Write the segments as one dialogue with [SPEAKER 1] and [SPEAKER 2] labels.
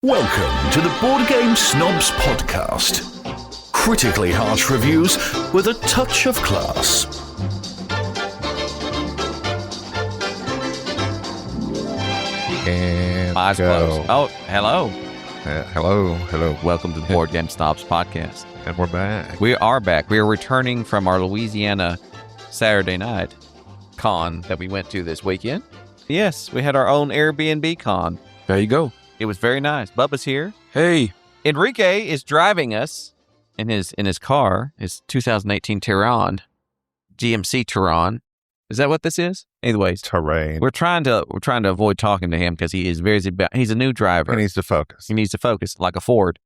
[SPEAKER 1] Welcome to the Board Game Snobs podcast. Critically harsh reviews with a touch of class.
[SPEAKER 2] And
[SPEAKER 3] Eyes closed. Oh, hello.
[SPEAKER 2] Hello.
[SPEAKER 3] Welcome to the Board Game Snobs podcast.
[SPEAKER 2] And we're back.
[SPEAKER 3] We are back. We are returning from our Louisiana Saturday night con that we went to this weekend. Yes, we had our own Airbnb con.
[SPEAKER 2] There you go.
[SPEAKER 3] It was very nice. Bubba's here.
[SPEAKER 2] Hey.
[SPEAKER 3] Enrique is driving us in his car, his 2018 Terran, GMC Terran. Is that what this is? Anyways,
[SPEAKER 2] Terrain.
[SPEAKER 3] we're trying to avoid talking to him because he's a new driver.
[SPEAKER 2] He needs to focus.
[SPEAKER 3] He needs to focus like a Ford.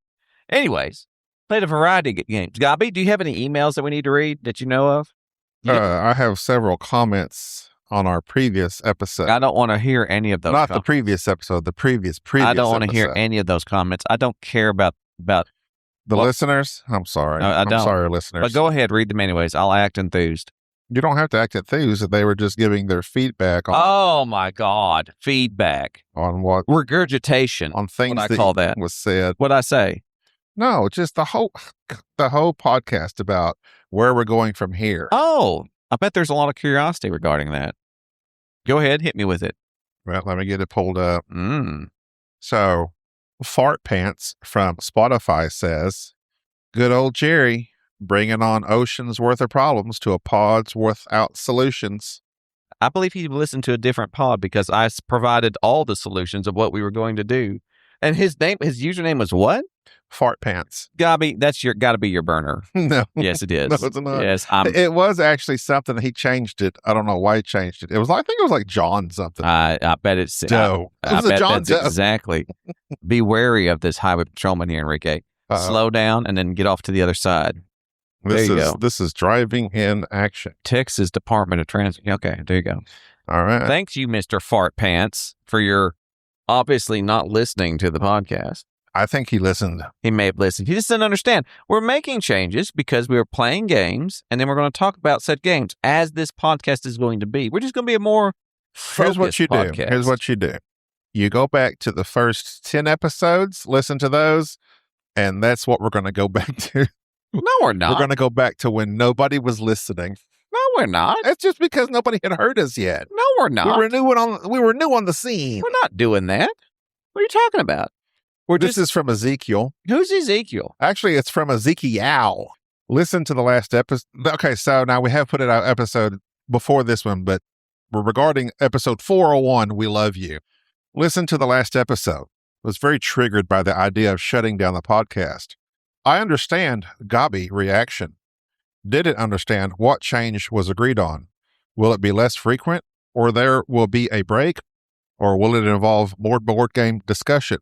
[SPEAKER 3] Anyways, played a variety of games. Gabi, do you have any emails that we need to read that you know of?
[SPEAKER 2] I have several comments on our previous episode.
[SPEAKER 3] I don't want to hear any of those.
[SPEAKER 2] Not the previous episode, the previous
[SPEAKER 3] I don't want to hear
[SPEAKER 2] episode.
[SPEAKER 3] any of those comments. I don't care about
[SPEAKER 2] The listeners? I'm sorry.
[SPEAKER 3] No, I
[SPEAKER 2] I'm
[SPEAKER 3] don't.
[SPEAKER 2] sorry, listeners.
[SPEAKER 3] But go ahead, read them anyways. I'll act enthused.
[SPEAKER 2] You don't have to act enthused. They were just giving their feedback on,
[SPEAKER 3] Oh my God. Feedback.
[SPEAKER 2] on what
[SPEAKER 3] Regurgitation.
[SPEAKER 2] on things
[SPEAKER 3] What I call that.
[SPEAKER 2] was said.
[SPEAKER 3] What'd I say?
[SPEAKER 2] No, just the whole podcast about where we're going from here.
[SPEAKER 3] Oh, I bet there's a lot of curiosity regarding that. Go ahead, hit me with it.
[SPEAKER 2] Well, let me get it pulled up.
[SPEAKER 3] Mm.
[SPEAKER 2] So, Fart Pants from Spotify says, "Good old Jerry, bringing on oceans worth of problems to a pod's without solutions."
[SPEAKER 3] I believe he listened to a different pod because I provided all the solutions of what we were going to do. And his username was what?
[SPEAKER 2] Fart Pants.
[SPEAKER 3] Gabi, that's got to be your burner.
[SPEAKER 2] No.
[SPEAKER 3] Yes, it is.
[SPEAKER 2] No, it's not.
[SPEAKER 3] Yes,
[SPEAKER 2] It was actually something. He changed it. I don't know why he changed it. I think it was like John something.
[SPEAKER 3] I bet it's
[SPEAKER 2] Doe. It
[SPEAKER 3] I
[SPEAKER 2] was a
[SPEAKER 3] bet
[SPEAKER 2] John
[SPEAKER 3] that's
[SPEAKER 2] Doe.
[SPEAKER 3] exactly. Be wary of this highway patrolman here, Enrique. Slow down and then get off to the other side.
[SPEAKER 2] This is driving in action.
[SPEAKER 3] Texas Department of Transit. Okay, there you go.
[SPEAKER 2] All right.
[SPEAKER 3] Thanks you, Mr. Fart Pants, for your obviously not listening to the podcast.
[SPEAKER 2] I think he listened.
[SPEAKER 3] He may have listened. He just didn't understand. We're making changes because we were playing games, and then we're going to talk about said games as this podcast is going to be. We're just going to be a more
[SPEAKER 2] Here's what
[SPEAKER 3] focused
[SPEAKER 2] you
[SPEAKER 3] podcast.
[SPEAKER 2] do. Here's what you do. You go back to the first 10 episodes, listen to those, and that's what we're going to go back to.
[SPEAKER 3] No, we're not.
[SPEAKER 2] We're going to go back to when nobody was listening.
[SPEAKER 3] No, we're not.
[SPEAKER 2] That's just because nobody had heard us yet.
[SPEAKER 3] No, we're not.
[SPEAKER 2] We were new on the scene.
[SPEAKER 3] We're not doing that. What are you talking about?
[SPEAKER 2] This is from Ezekiel.
[SPEAKER 3] Who's Ezekiel?
[SPEAKER 2] Actually, it's from Ezekiel. Listen to the last episode. Okay, so now we have put it out episode before this one, but regarding episode 401, we love you. Listen to the last episode. I was very triggered by the idea of shutting down the podcast. I understand Gabi reaction. Didn't understand what change was agreed on. Will it be less frequent, or there will be a break, or will it involve more board game discussion?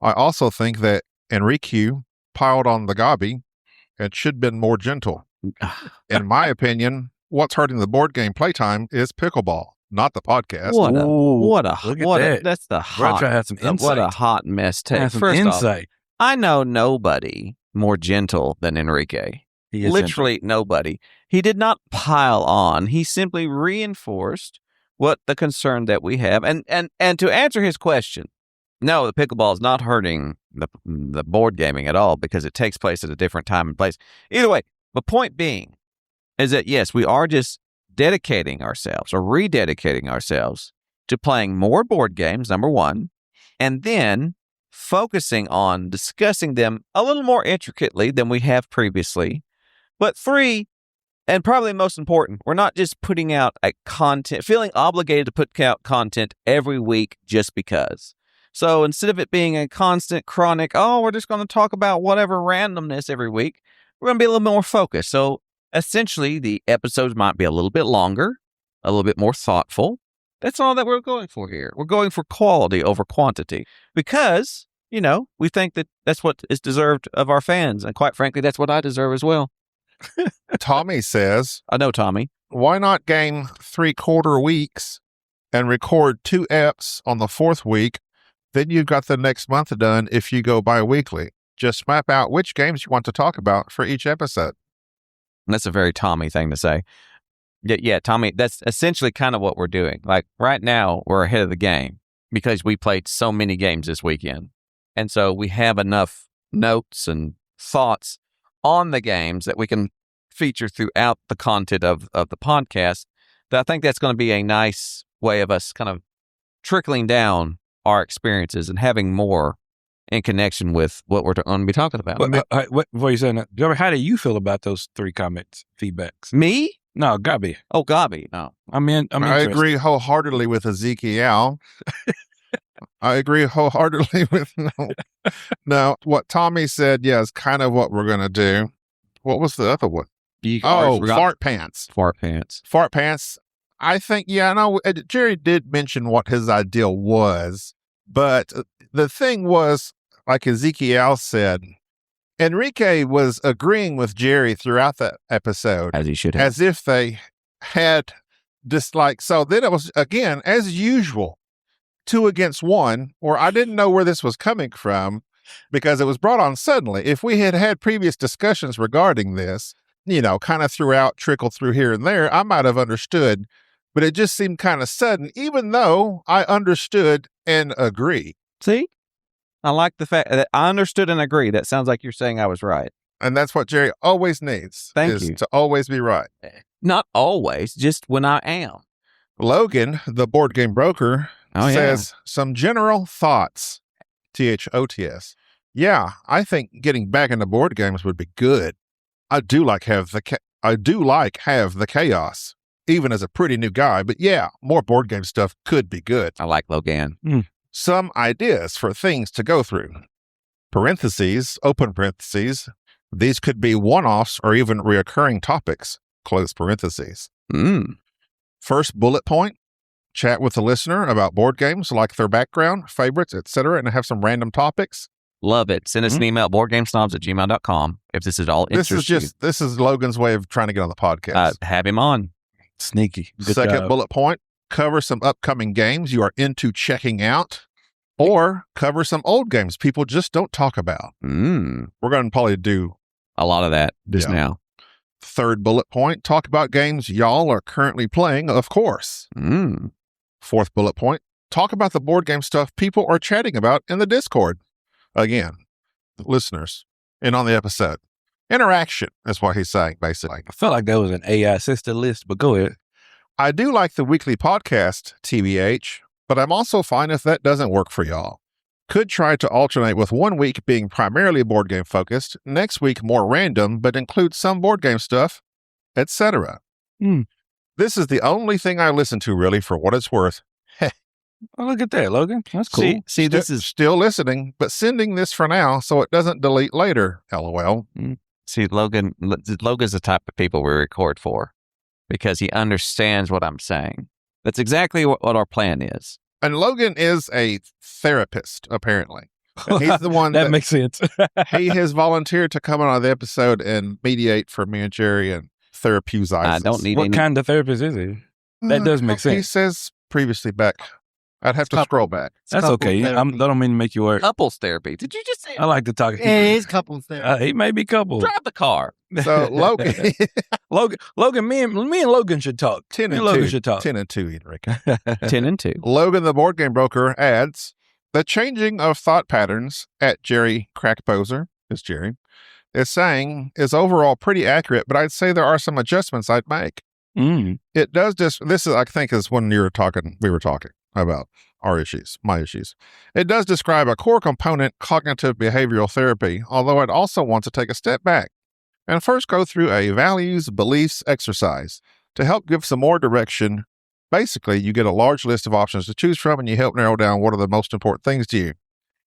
[SPEAKER 2] I also think that Enrique piled on the Gabi and should have been more gentle. In my opinion, what's hurting the board game playtime is pickleball, not the podcast.
[SPEAKER 3] That's the hot.
[SPEAKER 4] Try to have some insight.
[SPEAKER 3] What a hot mess take.
[SPEAKER 4] Have some
[SPEAKER 3] First
[SPEAKER 4] insight.
[SPEAKER 3] off, I know nobody more gentle than Enrique.
[SPEAKER 4] He is
[SPEAKER 3] Literally nobody. He did not pile on. He simply reinforced what the concern that we have. And to answer his question, no, the pickleball is not hurting the board gaming at all because it takes place at a different time and place. Either way, the point being is that, yes, we are just dedicating ourselves or rededicating ourselves to playing more board games, number one, and then focusing on discussing them a little more intricately than we have previously. But three, and probably most important, we're not just putting out feeling obligated to put out content every week just because. So instead of it being a constant, chronic, we're just going to talk about whatever randomness every week, we're going to be a little more focused. So essentially, the episodes might be a little bit longer, a little bit more thoughtful. That's all that we're going for here. We're going for quality over quantity because, we think that that's what is deserved of our fans. And quite frankly, that's what I deserve as well.
[SPEAKER 2] Tommy says,
[SPEAKER 3] I know, Tommy.
[SPEAKER 2] why not game 3/4 weeks and record 2 eps on the 4th week? Then you've got the next month done if you go bi-weekly. Just map out which games you want to talk about for each episode.
[SPEAKER 3] That's a very Tommy thing to say. Yeah, Tommy, that's essentially kind of what we're doing. Like right now, we're ahead of the game because we played so many games this weekend. And so we have enough notes and thoughts on the games that we can feature throughout the content of the podcast. That I think that's going to be a nice way of us kind of trickling down our experiences and having more in connection with what we're going to be talking about.
[SPEAKER 4] Before you say that, Joey, how do you feel about those 3 comments, feedbacks?
[SPEAKER 3] Me?
[SPEAKER 4] No, Gabi.
[SPEAKER 3] Oh, Gabi. No.
[SPEAKER 4] I'm
[SPEAKER 2] I agree wholeheartedly with Ezekiel. I agree wholeheartedly with no. What Tommy said, yeah, is kind of what we're going to do. What was the other one? Fart pants.
[SPEAKER 3] Fart pants.
[SPEAKER 2] Fart pants. I think, yeah, no, Jerry did mention what his ideal was, but the thing was, like Ezekiel said, Enrique was agreeing with Jerry throughout that episode.
[SPEAKER 3] As he should have.
[SPEAKER 2] As if they had dislike. So then it was, again, as usual, 2 against 1, or I didn't know where this was coming from because it was brought on suddenly. If we had had previous discussions regarding this, kind of throughout, trickled through here and there, I might have understood, but it just seemed kind of sudden, even though I understood and agree.
[SPEAKER 3] See? I like the fact that I understood and agree. That sounds like you're saying I was right.
[SPEAKER 2] And that's what Jerry always needs.
[SPEAKER 3] Thank you.
[SPEAKER 2] To always be right.
[SPEAKER 3] Not always, just when I am.
[SPEAKER 2] Logan, the board game broker, says some general thoughts. THOTS. Yeah, I think getting back into board games would be good. I do like have the chaos, even as a pretty new guy. But yeah, more board game stuff could be good.
[SPEAKER 3] I like Logan.
[SPEAKER 2] Some ideas for things to go through. Parentheses, open parentheses. These could be one-offs or even reoccurring topics. Close parentheses. First bullet point. Chat with the listener about board games, like their background, favorites, etc., and have some random topics.
[SPEAKER 3] Love it. Send us an email at boardgamesnobs@gmail.com if this is all interesting.
[SPEAKER 2] This is Logan's way of trying to get on the podcast.
[SPEAKER 3] Have him on.
[SPEAKER 4] Sneaky. Good
[SPEAKER 2] Second
[SPEAKER 4] job.
[SPEAKER 2] bullet point. Cover some upcoming games you are into checking out, or cover some old games people just don't talk about. We're going to probably do
[SPEAKER 3] a lot of that just now.
[SPEAKER 2] Third bullet point. Talk about games y'all are currently playing, of course. Fourth bullet point. Talk about the board game stuff people are chatting about in the Discord. Again, listeners, and on the episode. Interaction is what he's saying, basically.
[SPEAKER 4] I felt like that was an AI assisted list, but go ahead.
[SPEAKER 2] I do like the weekly podcast, TBH, but I'm also fine if that doesn't work for y'all. Could try to alternate with 1 week being primarily board game focused, next week more random, but include some board game stuff, etc. This is the only thing I listen to, really, for what it's worth.
[SPEAKER 4] Oh, look at that, Logan. That's cool.
[SPEAKER 3] See, this is
[SPEAKER 2] still listening, but sending this for now so it doesn't delete later. LOL.
[SPEAKER 3] See, Logan's the type of people we record for because he understands what I'm saying. That's exactly what our plan is.
[SPEAKER 2] And Logan is a therapist, apparently. And he's the one
[SPEAKER 4] that makes sense.
[SPEAKER 2] He has volunteered to come on the episode and mediate for me and Jerry and therapeutize.
[SPEAKER 3] I don't need
[SPEAKER 4] what kind of therapist is he? That does make sense.
[SPEAKER 2] He says previously back. I'd have to scroll back.
[SPEAKER 4] That's okay. I don't mean to make you work.
[SPEAKER 3] Couples therapy. Did you just say?
[SPEAKER 4] I like to talk.
[SPEAKER 5] It is couples therapy.
[SPEAKER 4] He may be couples.
[SPEAKER 3] Drive the car.
[SPEAKER 2] So Logan,
[SPEAKER 4] Logan, me and Logan should talk.
[SPEAKER 2] 10 and
[SPEAKER 4] Logan
[SPEAKER 2] 2.
[SPEAKER 4] should talk.
[SPEAKER 2] 10 and 2, Enrique.
[SPEAKER 3] 10 and 2.
[SPEAKER 2] Logan, the board game broker, adds the changing of thought patterns at Jerry Crackposer is Jerry is saying is overall pretty accurate, but I'd say there are some adjustments I'd make. It does just this is I think is when we were talking about our issues, my issues. It does describe a core component cognitive behavioral therapy, although I'd also want to take a step back and first go through a values, beliefs exercise to help give some more direction. Basically, you get a large list of options to choose from and you help narrow down what are the most important things to you.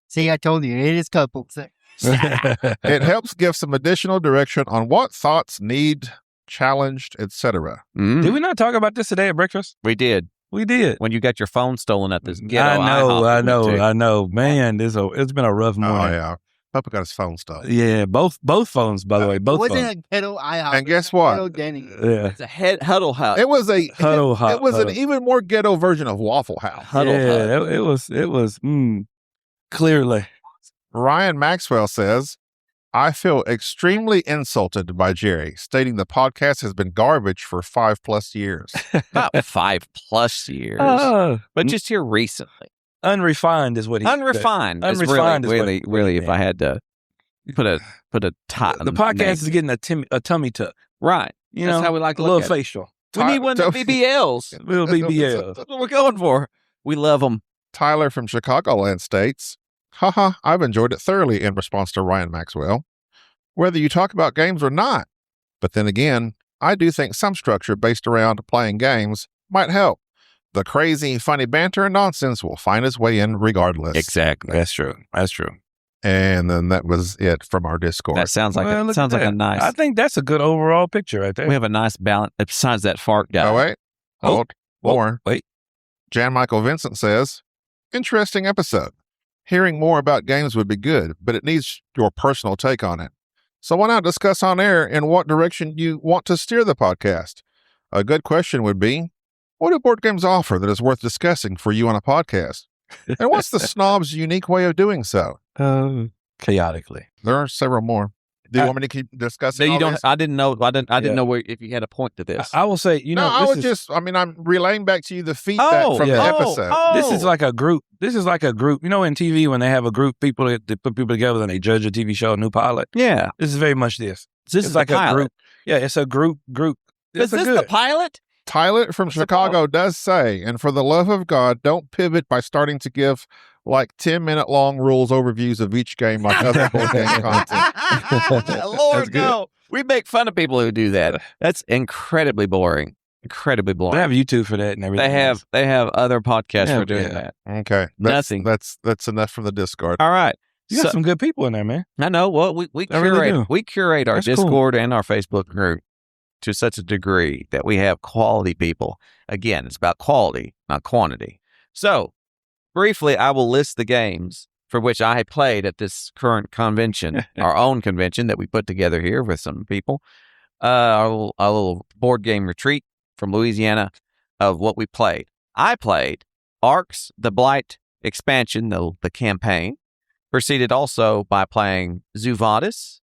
[SPEAKER 5] See, I told you, it is couples therapy.
[SPEAKER 2] It helps give some additional direction on what thoughts need challenged, etc.
[SPEAKER 4] Did we not talk about this today at breakfast?
[SPEAKER 3] We did.
[SPEAKER 4] When
[SPEAKER 3] you got your phone stolen at this ghetto.
[SPEAKER 4] I know. Man, it's been a rough morning.
[SPEAKER 2] Oh, yeah. Papa got his phone stolen.
[SPEAKER 4] Yeah, both phones, by the way. Both
[SPEAKER 5] Wasn't
[SPEAKER 4] phones.
[SPEAKER 5] a ghetto IHOP.
[SPEAKER 2] And guess what?
[SPEAKER 5] Ghetto Denny.
[SPEAKER 4] Yeah.
[SPEAKER 3] It's a Huddle House.
[SPEAKER 2] It was a
[SPEAKER 4] Huddle House.
[SPEAKER 2] It was an even more ghetto version of Waffle House.
[SPEAKER 4] It was clearly.
[SPEAKER 2] Ryan Maxwell says, I feel extremely insulted by Jerry, stating the podcast has been garbage for 5+ years.
[SPEAKER 3] About 5+ years. But just here recently.
[SPEAKER 4] unrefined is what he
[SPEAKER 3] Unrefined.
[SPEAKER 4] Unrefined
[SPEAKER 3] Unrefined
[SPEAKER 4] is
[SPEAKER 3] really, if I had to put a tie.
[SPEAKER 4] The podcast is getting a tummy tuck.
[SPEAKER 3] Right.
[SPEAKER 4] You
[SPEAKER 3] That's
[SPEAKER 4] know,
[SPEAKER 3] how we like to
[SPEAKER 4] a little
[SPEAKER 3] look at it.
[SPEAKER 4] facial.
[SPEAKER 3] We need one of the BBLs.
[SPEAKER 4] Little BBL.
[SPEAKER 3] That's what we're going for. We love them.
[SPEAKER 2] Tyler from Chicagoland states, haha, I've enjoyed it thoroughly in response to Ryan Maxwell. Whether you talk about games or not. But then again, I do think some structure based around playing games might help. The crazy, funny banter and nonsense will find its way in regardless.
[SPEAKER 3] Exactly.
[SPEAKER 4] That's true. That's true.
[SPEAKER 2] And then that was it from our Discord.
[SPEAKER 3] That sounds like
[SPEAKER 4] Well,
[SPEAKER 3] a
[SPEAKER 4] look at
[SPEAKER 3] a
[SPEAKER 4] that.
[SPEAKER 3] nice.
[SPEAKER 4] I think that's a good overall picture right there.
[SPEAKER 3] We have a nice balance. Besides that fart guy.
[SPEAKER 2] Oh, wait. Hold. More.
[SPEAKER 4] Wait.
[SPEAKER 2] Jan Michael Vincent says, interesting episode. Hearing more about games would be good, but it needs your personal take on it. So why not discuss on air in what direction you want to steer the podcast? A good question would be, what do board games offer that is worth discussing for you on a podcast? And what's the Snobs' unique way of doing so?
[SPEAKER 4] Chaotically.
[SPEAKER 2] There are several more. Do you want me to keep discussing?
[SPEAKER 3] No, you
[SPEAKER 2] all
[SPEAKER 3] don't.
[SPEAKER 2] these?
[SPEAKER 3] I didn't know. I didn't
[SPEAKER 4] Yeah.
[SPEAKER 3] know if you had a point to this.
[SPEAKER 4] I will say,
[SPEAKER 2] No, I was I'm relaying back to you the feedback from the episode.
[SPEAKER 4] This is like a group. You know, in TV when they have a group people that they put people together and they judge a TV show, a new pilot.
[SPEAKER 3] Yeah.
[SPEAKER 4] This is very much this.
[SPEAKER 3] This
[SPEAKER 4] It's
[SPEAKER 3] is
[SPEAKER 4] like
[SPEAKER 3] the pilot.
[SPEAKER 4] a group. Yeah, it's a group.
[SPEAKER 3] Is this the pilot?
[SPEAKER 2] Tyler from Chicago does say, and for the love of God, don't pivot by starting to give like 10-minute long rules overviews of each game like other board game content.
[SPEAKER 3] Lord, no. We make fun of people who do that. That's incredibly boring. Incredibly boring.
[SPEAKER 4] They have YouTube for that and everything.
[SPEAKER 3] They have other podcasts
[SPEAKER 4] Yeah,
[SPEAKER 3] for doing
[SPEAKER 4] yeah.
[SPEAKER 3] that.
[SPEAKER 2] Okay.
[SPEAKER 3] Nothing.
[SPEAKER 2] That's enough from the Discord.
[SPEAKER 3] All right.
[SPEAKER 4] You got some good people in there, man.
[SPEAKER 3] I know. Well, we
[SPEAKER 4] I really
[SPEAKER 3] curate
[SPEAKER 4] do.
[SPEAKER 3] we curate our
[SPEAKER 4] That's cool.
[SPEAKER 3] Discord and our Facebook group to such a degree that we have quality people. Again, it's about quality, not quantity. So, briefly, I will list the games for which I played at this current convention, our own convention that we put together here with some people. Our little board game retreat from Louisiana of what we played. I played Arcs, the Blight expansion, the campaign. Proceeded also by playing Zuvadis.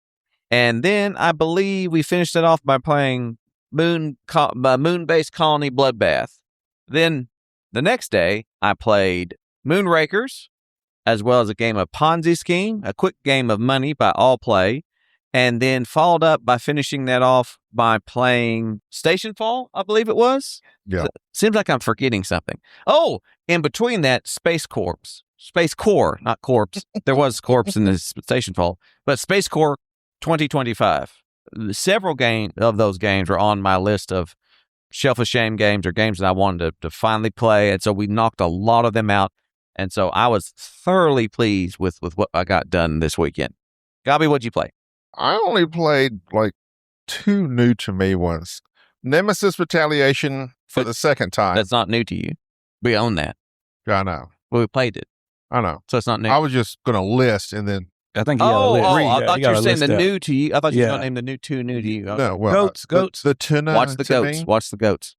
[SPEAKER 3] And then I believe we finished it off by playing Moon-based Colony Bloodbath. Then the next day, I played Moonrakers, as well as a game of Ponzi Scheme, a quick game of Money by All Play, and then followed up by finishing that off by playing Stationfall, I believe it was.
[SPEAKER 2] Yeah.
[SPEAKER 3] Seems like I'm forgetting something. Oh, in between that, Space Corps, not Corpse. There was Corpse in the Stationfall, but Space Corps 2025. Several of those games were on my list of Shelf of Shame games or games that I wanted to finally play. And so we knocked a lot of them out. And so I was thoroughly pleased with what I got done this weekend. Gabi, what'd you play?
[SPEAKER 2] I only played like 2 new to me ones. Nemesis Retaliation for the second time.
[SPEAKER 3] That's not new to you. We own that.
[SPEAKER 2] I know.
[SPEAKER 3] Well, we played it.
[SPEAKER 2] I know.
[SPEAKER 3] So it's not new.
[SPEAKER 2] I was just going to list and then.
[SPEAKER 4] I think you got a list.
[SPEAKER 3] I thought you were saying the
[SPEAKER 4] new.
[SPEAKER 3] new to you. I thought you were
[SPEAKER 4] Yeah.
[SPEAKER 3] going to name the new two new to you. Okay.
[SPEAKER 2] No, well,
[SPEAKER 4] Goats.
[SPEAKER 2] The tuna.
[SPEAKER 3] Watch the
[SPEAKER 2] to
[SPEAKER 3] goats.
[SPEAKER 2] me.
[SPEAKER 3] Watch the goats.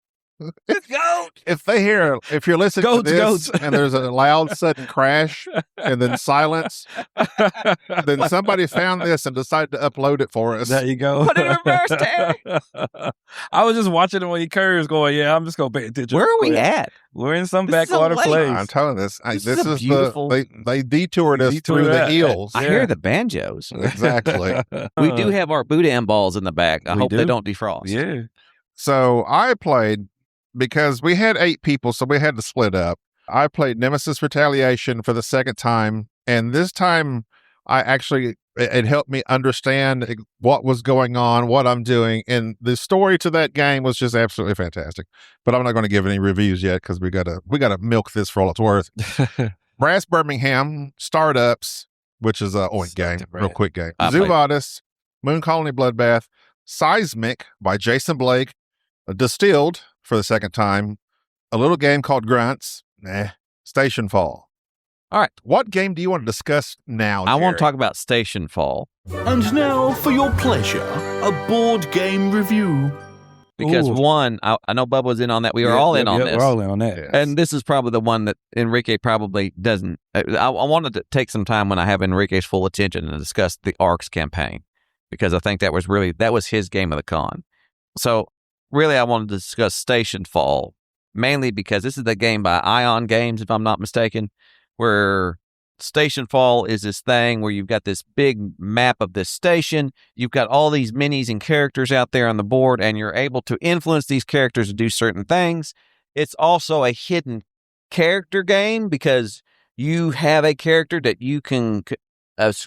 [SPEAKER 2] If you're listening
[SPEAKER 4] Goats,
[SPEAKER 2] to this
[SPEAKER 4] goats.
[SPEAKER 2] and there's a loud sudden crash and then silence, then somebody found this and decided to upload it for us.
[SPEAKER 4] There you go.
[SPEAKER 3] Put it in reverse, Terry.
[SPEAKER 4] I was just watching him when he curves going, yeah, I'm just going to pay attention.
[SPEAKER 3] Where are we at?
[SPEAKER 4] We're in some
[SPEAKER 3] This is a
[SPEAKER 4] backwater
[SPEAKER 3] lake.
[SPEAKER 4] place.
[SPEAKER 2] I'm telling this.
[SPEAKER 3] This
[SPEAKER 2] This
[SPEAKER 3] is a
[SPEAKER 2] is
[SPEAKER 3] beautiful-
[SPEAKER 2] they detoured us
[SPEAKER 4] Detoured
[SPEAKER 2] through the
[SPEAKER 4] that.
[SPEAKER 2] hills.
[SPEAKER 3] I hear the banjos.
[SPEAKER 2] Exactly.
[SPEAKER 3] We do have our Boudin balls in the back. I
[SPEAKER 4] We
[SPEAKER 3] hope they
[SPEAKER 4] do.
[SPEAKER 3] don't defrost.
[SPEAKER 4] Yeah.
[SPEAKER 2] So I played because we had 8 people, so we had to split up. I played Nemesis Retaliation for the second time, and this time it helped me understand what was going on, what I'm doing, and the story to that game was just absolutely fantastic. But I'm not going to give any reviews yet because we gotta milk this for all it's worth. Brass Birmingham, Startups, which is a oink game, real quick game.
[SPEAKER 3] I played.
[SPEAKER 2] Zuvadis, Moon Colony Bloodbath, Seismic by Jason Blake, Distilled for the second time, a little game called Grunts, Stationfall.
[SPEAKER 3] All right.
[SPEAKER 2] What game do you want to discuss now,
[SPEAKER 3] I want to
[SPEAKER 2] Jerry?
[SPEAKER 3] talk about Stationfall
[SPEAKER 1] And now, for your pleasure, a board game review.
[SPEAKER 3] because
[SPEAKER 4] Ooh.
[SPEAKER 3] one, I know Bubba was in on that. We were all in on this.
[SPEAKER 4] We're all in on that.
[SPEAKER 2] Yes.
[SPEAKER 3] And this is probably the one that Enrique probably doesn't. I wanted to take some time when I have Enrique's full attention and discuss the ARCS campaign because I think that was his game of the con. So really, I wanted to discuss Stationfall mainly because this is the game by Ion Games, if I'm not mistaken. where Stationfall is this thing where you've got this big map of this station. You've got all these minis and characters out there on the board, and you're able to influence these characters to do certain things. It's also a hidden character game because you have a character that you can,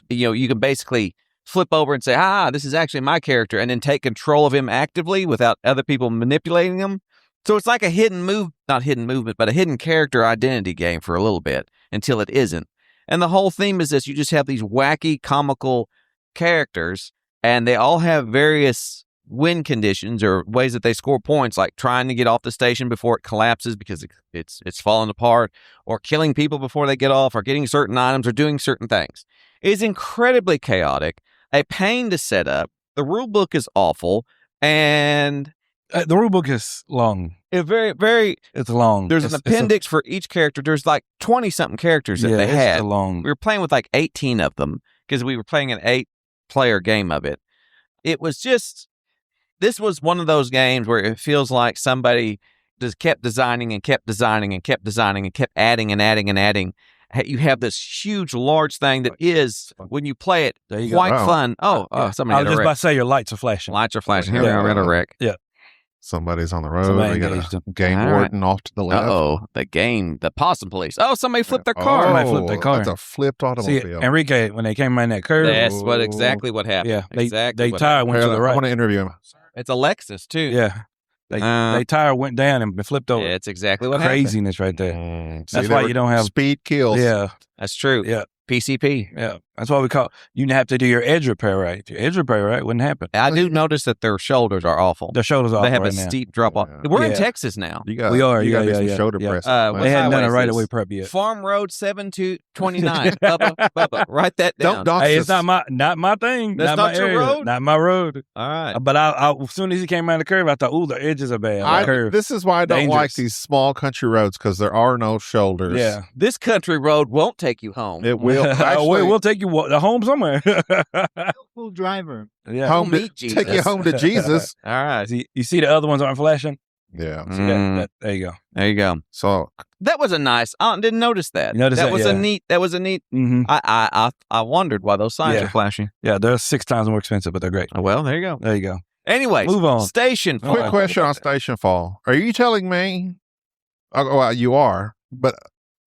[SPEAKER 3] you can basically flip over and say, this is actually my character, and then take control of him actively without other people manipulating him. So it's like a not hidden movement, but a hidden character identity game for a little bit until it isn't. And the whole theme is this: you just have these wacky, comical characters, and they all have various win conditions or ways that they score points, like trying to get off the station before it collapses because it's falling apart, or killing people before they get off, or getting certain items, or doing certain things. It's incredibly chaotic, a pain to set up. The rule book is awful, and
[SPEAKER 4] the rule book is long.
[SPEAKER 3] It's very.
[SPEAKER 4] It's long.
[SPEAKER 3] There's an appendix for each character. There's like 20-something characters that they had.
[SPEAKER 4] Long.
[SPEAKER 3] We were playing with like 18 of them because we were playing an 8-player game of it. It was just, this was one of those games where it feels like somebody just kept designing and kept designing and kept designing and kept adding and adding and adding. You have this huge, large thing that is, when you play it, quite fun. Somebody
[SPEAKER 4] I was just about to say your lights are flashing.
[SPEAKER 3] Lights are flashing. Here we are at a wreck.
[SPEAKER 4] Yeah.
[SPEAKER 2] Somebody's on the road. We got a game warden off to the left.
[SPEAKER 3] The possum police. Oh, somebody flipped their car.
[SPEAKER 4] Somebody flipped their car.
[SPEAKER 2] That's a flipped automobile.
[SPEAKER 4] See, Enrique, when they came around that curve.
[SPEAKER 3] That's exactly what happened.
[SPEAKER 4] Yeah.
[SPEAKER 3] Exactly.
[SPEAKER 4] They tire went to the right.
[SPEAKER 2] I want to interview him.
[SPEAKER 3] It's a Lexus, too.
[SPEAKER 4] Yeah. They tire went down and flipped over.
[SPEAKER 3] Yeah, it's exactly what
[SPEAKER 4] Craziness
[SPEAKER 3] happened.
[SPEAKER 4] right there. That's why you don't have
[SPEAKER 2] speed kills.
[SPEAKER 4] Yeah.
[SPEAKER 3] That's true.
[SPEAKER 4] Yeah.
[SPEAKER 3] PCP.
[SPEAKER 4] Yeah. That's why you have to do your edge repair right. If your edge repair right, it wouldn't happen.
[SPEAKER 3] I do notice that their shoulders are awful.
[SPEAKER 4] Their shoulders are awful.
[SPEAKER 3] They have
[SPEAKER 4] right
[SPEAKER 3] a
[SPEAKER 4] now.
[SPEAKER 3] steep drop off. We're in Texas now.
[SPEAKER 2] We
[SPEAKER 4] are.
[SPEAKER 2] You got some
[SPEAKER 4] yeah.
[SPEAKER 2] shoulder press.
[SPEAKER 4] They hadn't done a right away prep yet.
[SPEAKER 3] Farm Road 7229. Bubba, write that down.
[SPEAKER 2] Don't
[SPEAKER 4] Hey, it's not my thing.
[SPEAKER 3] That's not your road?
[SPEAKER 4] Not my road.
[SPEAKER 3] All right.
[SPEAKER 4] But as soon as he came around the curve, I thought, ooh, the edges are bad. Curve.
[SPEAKER 2] This is why I don't like these small country roads, because there are no shoulders.
[SPEAKER 4] Yeah.
[SPEAKER 3] This country road won't take you home.
[SPEAKER 2] It will. Actually,
[SPEAKER 4] we'll take you home somewhere.
[SPEAKER 5] Full driver.
[SPEAKER 4] Yeah.
[SPEAKER 2] Home
[SPEAKER 3] Meet Jesus.
[SPEAKER 2] Take you home to Jesus.
[SPEAKER 3] All right.
[SPEAKER 4] You see the other ones aren't flashing?
[SPEAKER 2] Yeah.
[SPEAKER 4] See that? There you go.
[SPEAKER 3] There you go.
[SPEAKER 2] So
[SPEAKER 3] that was a nice. I didn't notice that.
[SPEAKER 4] You noticed
[SPEAKER 3] that was
[SPEAKER 4] yeah.
[SPEAKER 3] a neat.
[SPEAKER 4] Mm-hmm.
[SPEAKER 3] I wondered why those signs are flashing.
[SPEAKER 4] Yeah, they're 6 times more expensive, but they're great.
[SPEAKER 3] Well, there you go.
[SPEAKER 4] There you go.
[SPEAKER 3] Anyways,
[SPEAKER 4] move on.
[SPEAKER 3] Stationfall.
[SPEAKER 2] quick question on Stationfall. Are you telling me? Oh, well, you are. But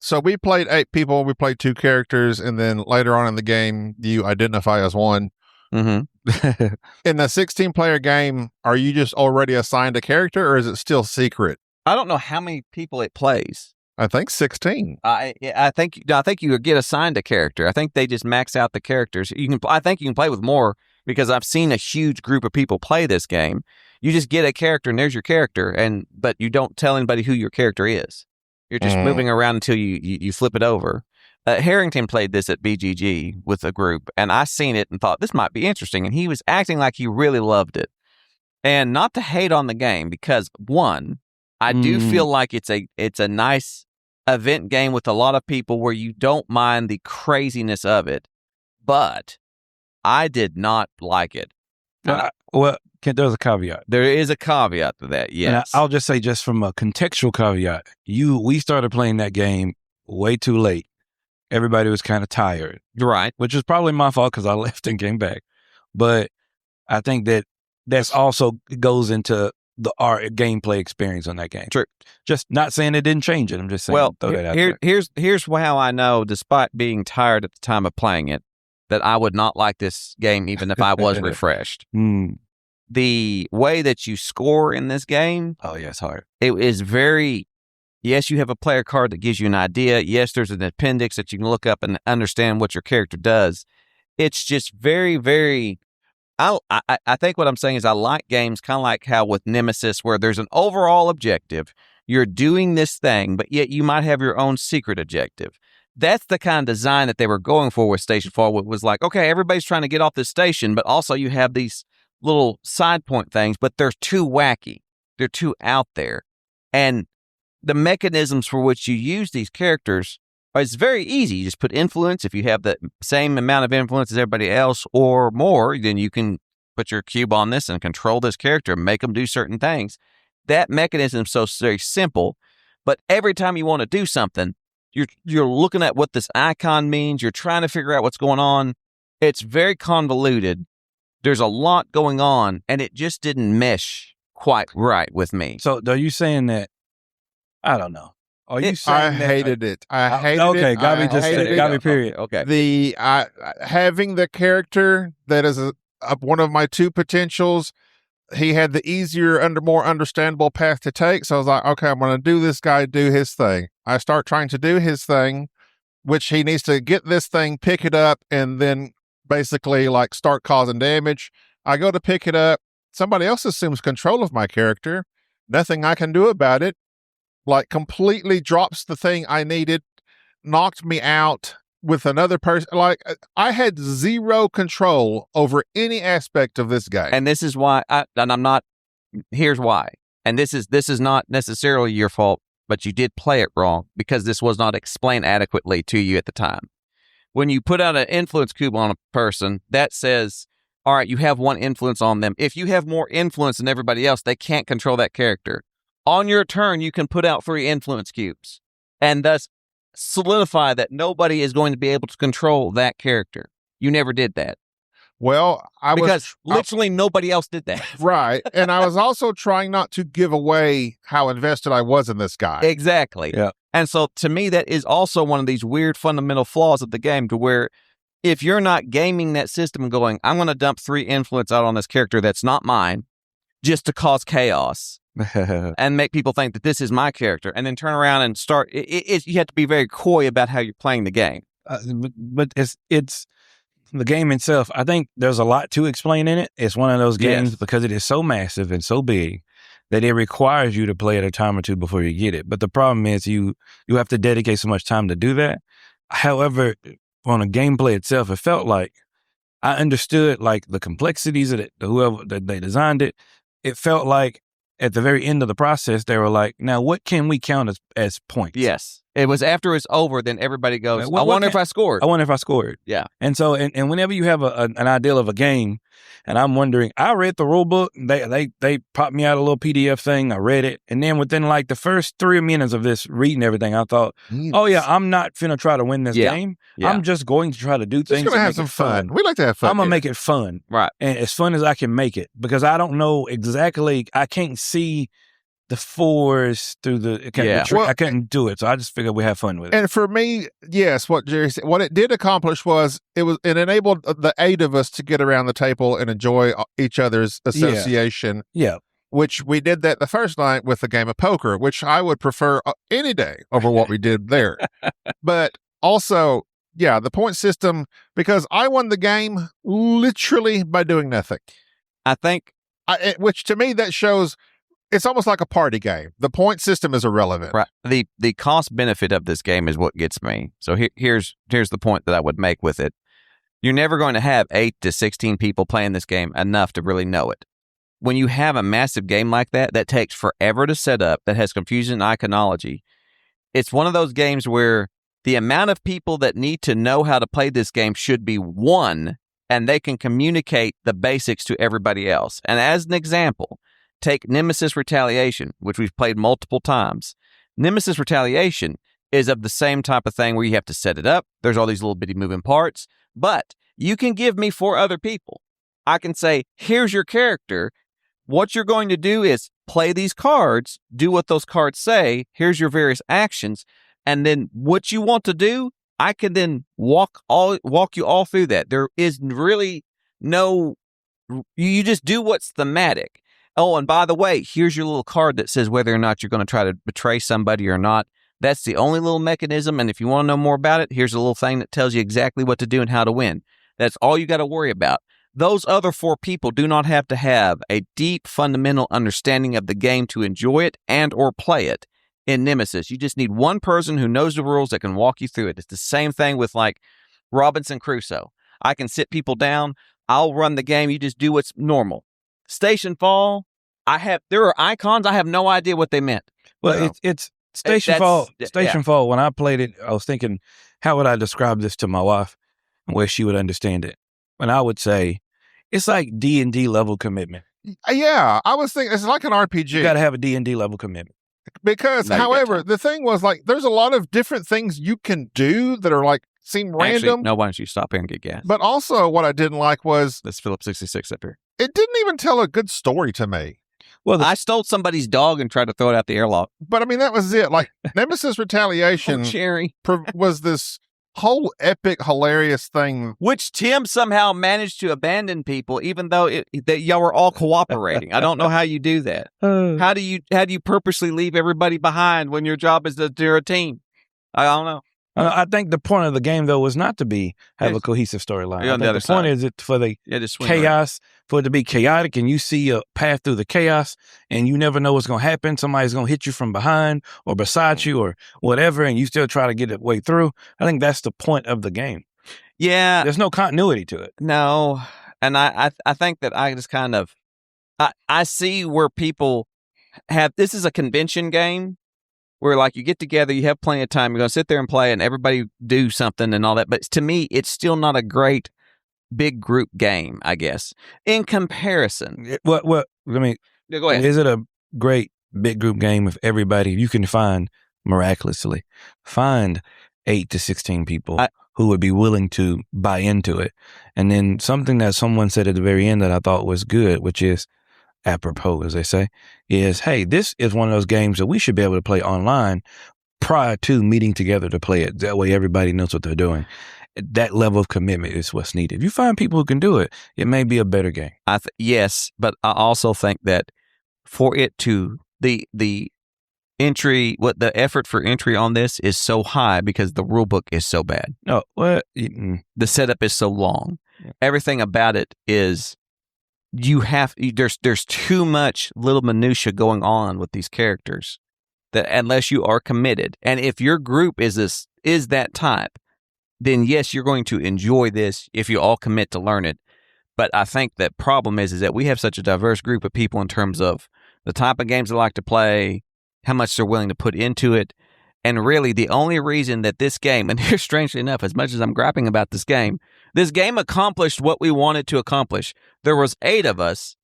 [SPEAKER 2] so we played 8 people. We played 2 characters, and then later on in the game, you identify as one.
[SPEAKER 3] Mm-hmm.
[SPEAKER 2] In the 16-player game, are you just already assigned a character, or is it still secret?
[SPEAKER 3] I don't know how many people it plays.
[SPEAKER 2] I think 16.
[SPEAKER 3] I think you get assigned a character. I think they just max out the characters. I think you can play with more, because I've seen a huge group of people play this game. You just get a character, and there's your character, but you don't tell anybody who your character is. You're just moving around until you flip it over. Harrington played this at BGG with a group, and I seen it and thought this might be interesting, and he was acting like he really loved it. And not to hate on the game, because one, I do feel like it's a nice event game with a lot of people where you don't mind the craziness of it, but I did not like it.
[SPEAKER 4] There's a caveat.
[SPEAKER 3] There is a caveat to that, yes.
[SPEAKER 4] And I'll just say, just from a contextual caveat, we started playing that game way too late. Everybody was kind of tired.
[SPEAKER 3] Right.
[SPEAKER 4] Which is probably my fault, because I left and came back. But I think that's also goes into our gameplay experience on that game.
[SPEAKER 3] True.
[SPEAKER 4] Just not saying it didn't change it. I'm just saying, throw that out there.
[SPEAKER 3] Here's how I know, despite being tired at the time of playing it, that I would not like this game even if I was refreshed. The way that you score in this game,
[SPEAKER 4] it's hard.
[SPEAKER 3] It is very, yes, you have a player card that gives you an idea. Yes, there's an appendix that you can look up and understand what your character does. It's just very, very, I think what I'm saying is I like games kind of like how with Nemesis, where there's an overall objective. You're doing this thing, but yet you might have your own secret objective. That's the kind of design that they were going for with Stationfall. It was like, okay, everybody's trying to get off this station, but also you have these little side point things, but they're too wacky. They're too out there. And the mechanisms for which you use these characters, it's very easy. You just put influence. If you have the same amount of influence as everybody else or more, then you can put your cube on this and control this character and make them do certain things. That mechanism is so very simple, but every time you want to do something, You're looking at what this icon means. You're trying to figure out what's going on. It's very convoluted. There's a lot going on, and it just didn't mesh quite right with me.
[SPEAKER 4] So are you saying that? I don't know. Are you saying
[SPEAKER 2] I
[SPEAKER 4] that?
[SPEAKER 2] hated it. I hated it.
[SPEAKER 4] Okay, got me.
[SPEAKER 2] I
[SPEAKER 4] Just
[SPEAKER 2] hated it.
[SPEAKER 4] got me. Period.
[SPEAKER 3] Okay.
[SPEAKER 2] Having the character that is one of my two potentials. He had the easier, more understandable path to take. So I was like, okay, I'm going to do this guy do his thing. I start trying to do his thing, which he needs to get this thing, pick it up, and then basically like start causing damage. I go to pick it up. Somebody else assumes control of my character. Nothing I can do about it. Like completely drops the thing I needed, knocked me out with another person. Like I had zero control over any aspect of this game.
[SPEAKER 3] And this is why here's why. And this is not necessarily your fault, but you did play it wrong because this was not explained adequately to you at the time. When you put out an influence cube on a person, that says, all right, you have one influence on them. If you have more influence than everybody else, they can't control that character. On your turn, you can put out 3 influence cubes and thus solidify that nobody is going to be able to control that character. You never did that.
[SPEAKER 2] Well,
[SPEAKER 3] because literally nobody else did that.
[SPEAKER 2] Right. And I was also trying not to give away how invested I was in this guy.
[SPEAKER 3] Exactly.
[SPEAKER 4] Yeah.
[SPEAKER 3] And so to me, that is also one of these weird fundamental flaws of the game to where if you're not gaming that system and going, I'm going to dump 3 influence out on this character that's not mine just to cause chaos and make people think that this is my character and then turn around and start, you have to be very coy about how you're playing the game.
[SPEAKER 4] But it's the game itself. I think there's a lot to explain in it. It's one of those games because it is so massive and so big that it requires you to play it a time or two before you get it. But the problem is you have to dedicate so much time to do that. However, on the gameplay itself, it felt like I understood like the complexities of it, whoever that they designed it. It felt like at the very end of the process, they were like, now what can we count as points?
[SPEAKER 3] Yes. It was after it's over, then everybody goes, I wonder if I scored.
[SPEAKER 4] I wonder if I scored.
[SPEAKER 3] Yeah.
[SPEAKER 4] And so, and whenever you have an ideal of a game, and I'm wondering, I read the rule book, they popped me out a little PDF thing, I read it, and then within like the first 3 minutes of this reading everything, I thought, oh yeah, I'm not finna try to win this game. Yeah. I'm just going to try to do things.
[SPEAKER 2] Just gonna have some fun. We like to have fun.
[SPEAKER 4] I'm gonna make it fun.
[SPEAKER 3] Right.
[SPEAKER 4] And as fun as I can make it, because I don't know exactly, I can't see the 4s through the I couldn't do it, so I just figured we have fun with it.
[SPEAKER 2] And for me, yes, what Jerry said, what it did accomplish was it enabled the 8 of us to get around the table and enjoy each other's association.
[SPEAKER 4] Yeah.
[SPEAKER 2] Which we did that the first night with a game of poker, which I would prefer any day over what we did there. But also, yeah, the point system, because I won the game literally by doing nothing.
[SPEAKER 3] I think,
[SPEAKER 2] which to me that shows. It's almost like a party game. The point system is irrelevant.
[SPEAKER 3] Right. The cost benefit of this game is what gets me. So here's the point that I would make with it. You're never going to have 8 to 16 people playing this game enough to really know it. When you have a massive game like that takes forever to set up, that has confusion and iconology, it's one of those games where the amount of people that need to know how to play this game should be 1, and they can communicate the basics to everybody else. And as an example, take Nemesis Retaliation, which we've played multiple times. Nemesis Retaliation is of the same type of thing where you have to set it up. There's all these little bitty moving parts, but you can give me 4 other people. I can say, here's your character. What you're going to do is play these cards, do what those cards say. Here's your various actions. And then what you want to do, I can then walk you all through that. There is really no, you just do what's thematic. Oh, and by the way, here's your little card that says whether or not you're going to try to betray somebody or not. That's the only little mechanism. And if you want to know more about it, here's a little thing that tells you exactly what to do and how to win. That's all you got to worry about. Those other 4 people do not have to have a deep, fundamental understanding of the game to enjoy it and or play it in Nemesis. You just need one person who knows the rules that can walk you through it. It's the same thing with like Robinson Crusoe. I can sit people down. I'll run the game. You just do what's normal. Stationfall, there are icons. I have no idea what they meant.
[SPEAKER 4] Well, it's Stationfall. Stationfall. When I played it, I was thinking, how would I describe this to my wife, where she would understand it? And I would say, it's like D&D level commitment.
[SPEAKER 2] Yeah, I was thinking it's like an RPG.
[SPEAKER 4] You got to have a D&D level commitment.
[SPEAKER 2] Because,
[SPEAKER 3] No, you got
[SPEAKER 2] however,
[SPEAKER 3] time.
[SPEAKER 2] the thing was like, there's a lot of different things you can do that are like seem random.
[SPEAKER 3] Actually, no, why don't you stop here and get gas?
[SPEAKER 2] But also, what I didn't like was
[SPEAKER 3] Let's fill up 66 up here.
[SPEAKER 2] it didn't even tell a good story to me.
[SPEAKER 4] Well,
[SPEAKER 3] I stole somebody's dog and tried to throw it out the airlock.
[SPEAKER 2] But I mean, that was it. Like Nemesis Retaliation
[SPEAKER 3] Cherry.
[SPEAKER 2] was this whole epic, hilarious thing.
[SPEAKER 3] Which Tim somehow managed to abandon people, even though that y'all were all cooperating. I don't know how you do that. How do you purposely leave everybody behind when your job is to do a team? I don't know.
[SPEAKER 4] I think the point of the game, though, was not to have a cohesive storyline.
[SPEAKER 3] You're on the other
[SPEAKER 4] The point
[SPEAKER 3] side.
[SPEAKER 4] is it for the
[SPEAKER 3] Just swing around.
[SPEAKER 4] chaos, for it to be chaotic, and you see a path through the chaos, and you never know what's going to happen. Somebody's going to hit you from behind or beside you or whatever, and you still try to get it way through. I think that's the point of the game.
[SPEAKER 3] Yeah.
[SPEAKER 4] There's no continuity to it.
[SPEAKER 3] No. And I think that I just kind of I see where people have this is a convention game where like you get together, you have plenty of time, you're gonna sit there and play and everybody do something and all that. But to me, it's still not a great big group game, I guess. In comparison.
[SPEAKER 4] What I mean,
[SPEAKER 3] Yeah, go ahead.
[SPEAKER 4] is it a great big group game if everybody you can find miraculously find 8 to 16 people who would be willing to buy into it? And then something that someone said at the very end that I thought was good, which is apropos, as they say, is, hey, this is one of those games that we should be able to play online prior to meeting together to play it. That way everybody knows what they're doing. That level of commitment is what's needed. If you find people who can do it, it may be a better game.
[SPEAKER 3] Yes, but I also think that for it to the entry, the effort for entry on this is so high because the rule book is so bad.
[SPEAKER 4] No, well,
[SPEAKER 3] The setup is so long.
[SPEAKER 4] Yeah.
[SPEAKER 3] Everything about it is there's too much little minutia going on with these characters that unless you are committed, and if your group is that type, then yes, you're going to enjoy this if you all commit to learn it. But I think that problem is that we have such a diverse group of people in terms of the type of games they like to play, how much they're willing to put into it. And really, the only reason that this game, and here, strangely enough, as much as I'm griping about this game accomplished what we wanted to accomplish. There was 8 of us.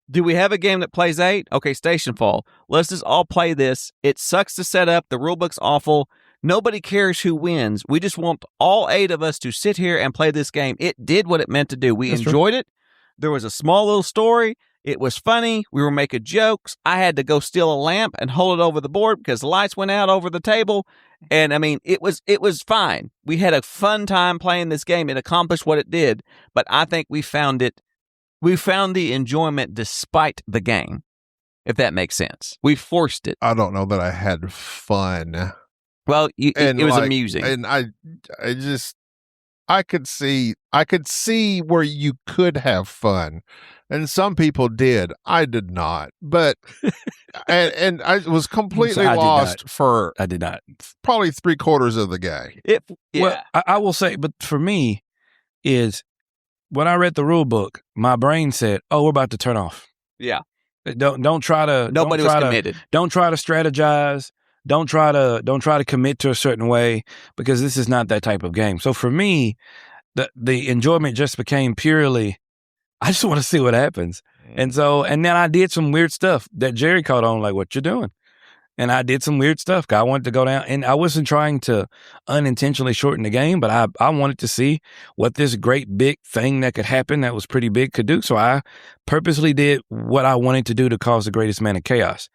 [SPEAKER 3] Do we have a game that plays 8? Okay, Stationfall. Let's just all play this. It sucks to set up. The rulebook's awful. Nobody cares who wins. We just want all 8 of us to sit here and play this game. It did what it meant to do. We enjoyed it. There was a small little story. It was funny. We were making jokes. I had to go steal a lamp and hold it over the board because the lights went out over the table. And I mean, it was fine. We had a fun time playing this game. It accomplished what it did. But I think we found the enjoyment despite the game, if that makes sense. We forced it.
[SPEAKER 2] I don't know that I had fun.
[SPEAKER 3] Well, it was amusing.
[SPEAKER 2] And I could see where you could have fun. And some people did. I did not. But and I was completely lost for
[SPEAKER 4] I did not.
[SPEAKER 2] Probably 3/4 of the game.
[SPEAKER 4] Well, I will say, but for me, is when I read the rule book, my brain said, "Oh, we're about to turn off."
[SPEAKER 3] Yeah.
[SPEAKER 4] Don't try to.
[SPEAKER 3] Nobody was committed.
[SPEAKER 4] Don't try to strategize. Don't try to commit to a certain way because this is not that type of game. So for me, the enjoyment just became purely, I just want to see what happens. And then I did some weird stuff that Jerry caught on, like, what you doing? And I did some weird stuff. I wanted to go down, and I wasn't trying to unintentionally shorten the game, but I wanted to see what this great big thing that could happen that was pretty big could do. So I purposely did what I wanted to do to cause the greatest amount of chaos.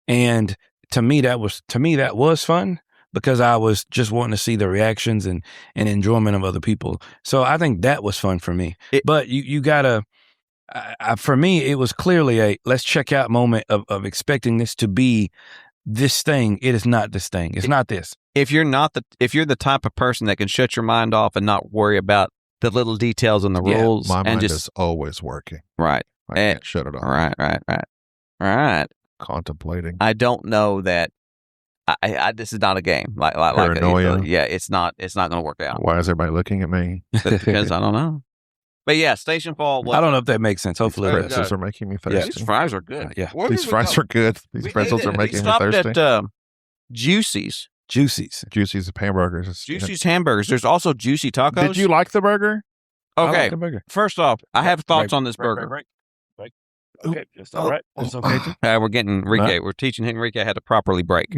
[SPEAKER 4] And to me, that was fun because I was just wanting to see the reactions and enjoyment of other people. So I think that was fun for me. But you gotta, for me, it was clearly a let's check out moment of expecting this to be this thing. It is not this thing. It's not this.
[SPEAKER 3] If you're the type of person that can shut your mind off and not worry about the little details and the rules,
[SPEAKER 2] my mind
[SPEAKER 3] just,
[SPEAKER 2] is always working.
[SPEAKER 3] Right.
[SPEAKER 2] I can't shut it off.
[SPEAKER 3] Right.
[SPEAKER 2] Contemplating.
[SPEAKER 3] I don't know that. This is not a game.
[SPEAKER 2] Paranoia.
[SPEAKER 3] It's not going to work out.
[SPEAKER 2] Why is everybody looking at me?
[SPEAKER 3] Because I don't know. But yeah, Stationfall.
[SPEAKER 4] I don't know if that makes sense. Hopefully,
[SPEAKER 2] these pretzels are making me thirsty.
[SPEAKER 3] These fries are good.
[SPEAKER 4] Yeah,
[SPEAKER 2] these fries are good. These pretzels are making me thirsty.
[SPEAKER 3] We stopped at Juicy's.
[SPEAKER 2] Juicy's hamburgers.
[SPEAKER 3] Juicy's hamburgers. There's also Juicy tacos.
[SPEAKER 2] Did you like the burger?
[SPEAKER 3] Okay.
[SPEAKER 4] I like the burger.
[SPEAKER 3] First off, I have thoughts on this burger.
[SPEAKER 4] Break. Okay, that's all right. That's okay too.
[SPEAKER 3] We're getting Enrique.
[SPEAKER 4] Right.
[SPEAKER 3] We're teaching Enrique how to properly break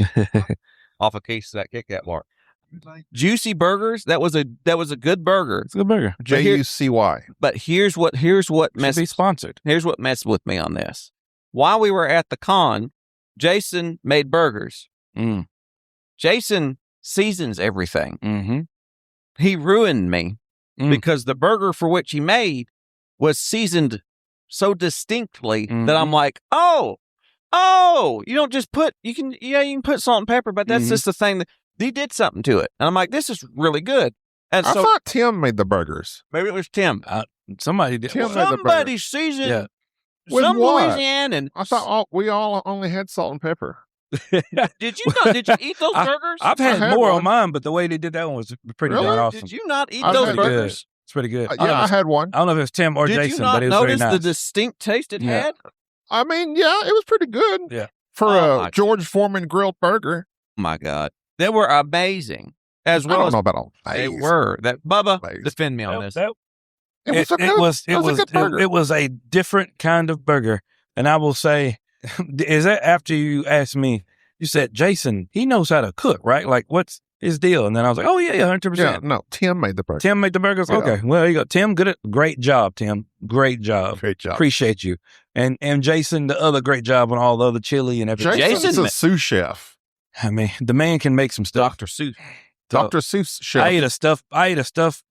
[SPEAKER 3] off a case of that Kit Kat bar. Juicy Burgers. That was a good burger.
[SPEAKER 4] It's a good burger.
[SPEAKER 2] JUCY.
[SPEAKER 3] But here's what
[SPEAKER 4] Should
[SPEAKER 3] messed
[SPEAKER 4] be sponsored.
[SPEAKER 3] Here's what messed with me on this. While we were at the con, Jason made burgers.
[SPEAKER 4] Mm.
[SPEAKER 3] Jason seasons everything.
[SPEAKER 4] Mm-hmm.
[SPEAKER 3] He ruined me
[SPEAKER 4] Mm.
[SPEAKER 3] because the burger for which he made was seasoned so distinctly that
[SPEAKER 4] Mm-hmm.
[SPEAKER 3] I'm like, oh, you don't just put, you can put salt and pepper, but that's
[SPEAKER 4] Mhm.
[SPEAKER 3] just the thing that he did something to it. And I'm like, this is really good. And
[SPEAKER 2] I
[SPEAKER 3] so
[SPEAKER 2] thought Tim made the burgers.
[SPEAKER 3] maybe it was Tim.
[SPEAKER 4] Somebody did.
[SPEAKER 2] Tim made the
[SPEAKER 3] Somebody
[SPEAKER 2] burger.
[SPEAKER 3] seasoned
[SPEAKER 4] Yeah.
[SPEAKER 2] With
[SPEAKER 3] some
[SPEAKER 2] what?
[SPEAKER 3] Louisiana. And
[SPEAKER 2] I thought we all only had salt and pepper.
[SPEAKER 3] did you eat those burgers?
[SPEAKER 4] I've had
[SPEAKER 2] had
[SPEAKER 4] more
[SPEAKER 2] one.
[SPEAKER 4] on mine, but the way they did that one was pretty
[SPEAKER 2] Really?
[SPEAKER 4] darn awesome.
[SPEAKER 3] Did you not eat
[SPEAKER 2] I've
[SPEAKER 3] those
[SPEAKER 2] had
[SPEAKER 4] pretty
[SPEAKER 3] burgers?
[SPEAKER 4] good. It's pretty good.
[SPEAKER 2] Yeah, I had one.
[SPEAKER 4] I don't know if it was Tim or
[SPEAKER 3] Did
[SPEAKER 4] Jason,
[SPEAKER 3] you not
[SPEAKER 4] but it was very
[SPEAKER 3] notice
[SPEAKER 4] nice.
[SPEAKER 3] the distinct taste it
[SPEAKER 4] Yeah.
[SPEAKER 3] had?
[SPEAKER 2] I mean, yeah, it was pretty good.
[SPEAKER 4] Yeah.
[SPEAKER 2] For
[SPEAKER 3] Oh,
[SPEAKER 2] a
[SPEAKER 3] my-
[SPEAKER 2] George Foreman grilled burger.
[SPEAKER 3] Oh my God. They were amazing. As
[SPEAKER 2] I
[SPEAKER 3] well
[SPEAKER 2] don't
[SPEAKER 3] as
[SPEAKER 2] know about all
[SPEAKER 3] they
[SPEAKER 2] amazing.
[SPEAKER 3] were. That Bubba,
[SPEAKER 2] Amazing.
[SPEAKER 3] defend me on this.
[SPEAKER 2] It was a good burger.
[SPEAKER 4] It was a different kind of burger. And I will say, is that after you asked me, you said, Jason, he knows how to cook, right? Like, what's his deal? And then I was like, oh, yeah, 100%.
[SPEAKER 2] Yeah, no, Tim made the burger.
[SPEAKER 4] Tim made the burgers?
[SPEAKER 2] Yeah.
[SPEAKER 4] Okay. Well, there you go. Tim, great job, Tim. Great job.
[SPEAKER 2] Great job.
[SPEAKER 4] Appreciate you. And Jason, the other great job on all the other chili and everything.
[SPEAKER 2] Jason's
[SPEAKER 3] Jason-
[SPEAKER 2] a sous chef.
[SPEAKER 4] I mean, the man can make some stuff.
[SPEAKER 3] Dr. Seuss.
[SPEAKER 4] So,
[SPEAKER 2] Dr. Seuss chef.
[SPEAKER 4] I ate a stuffed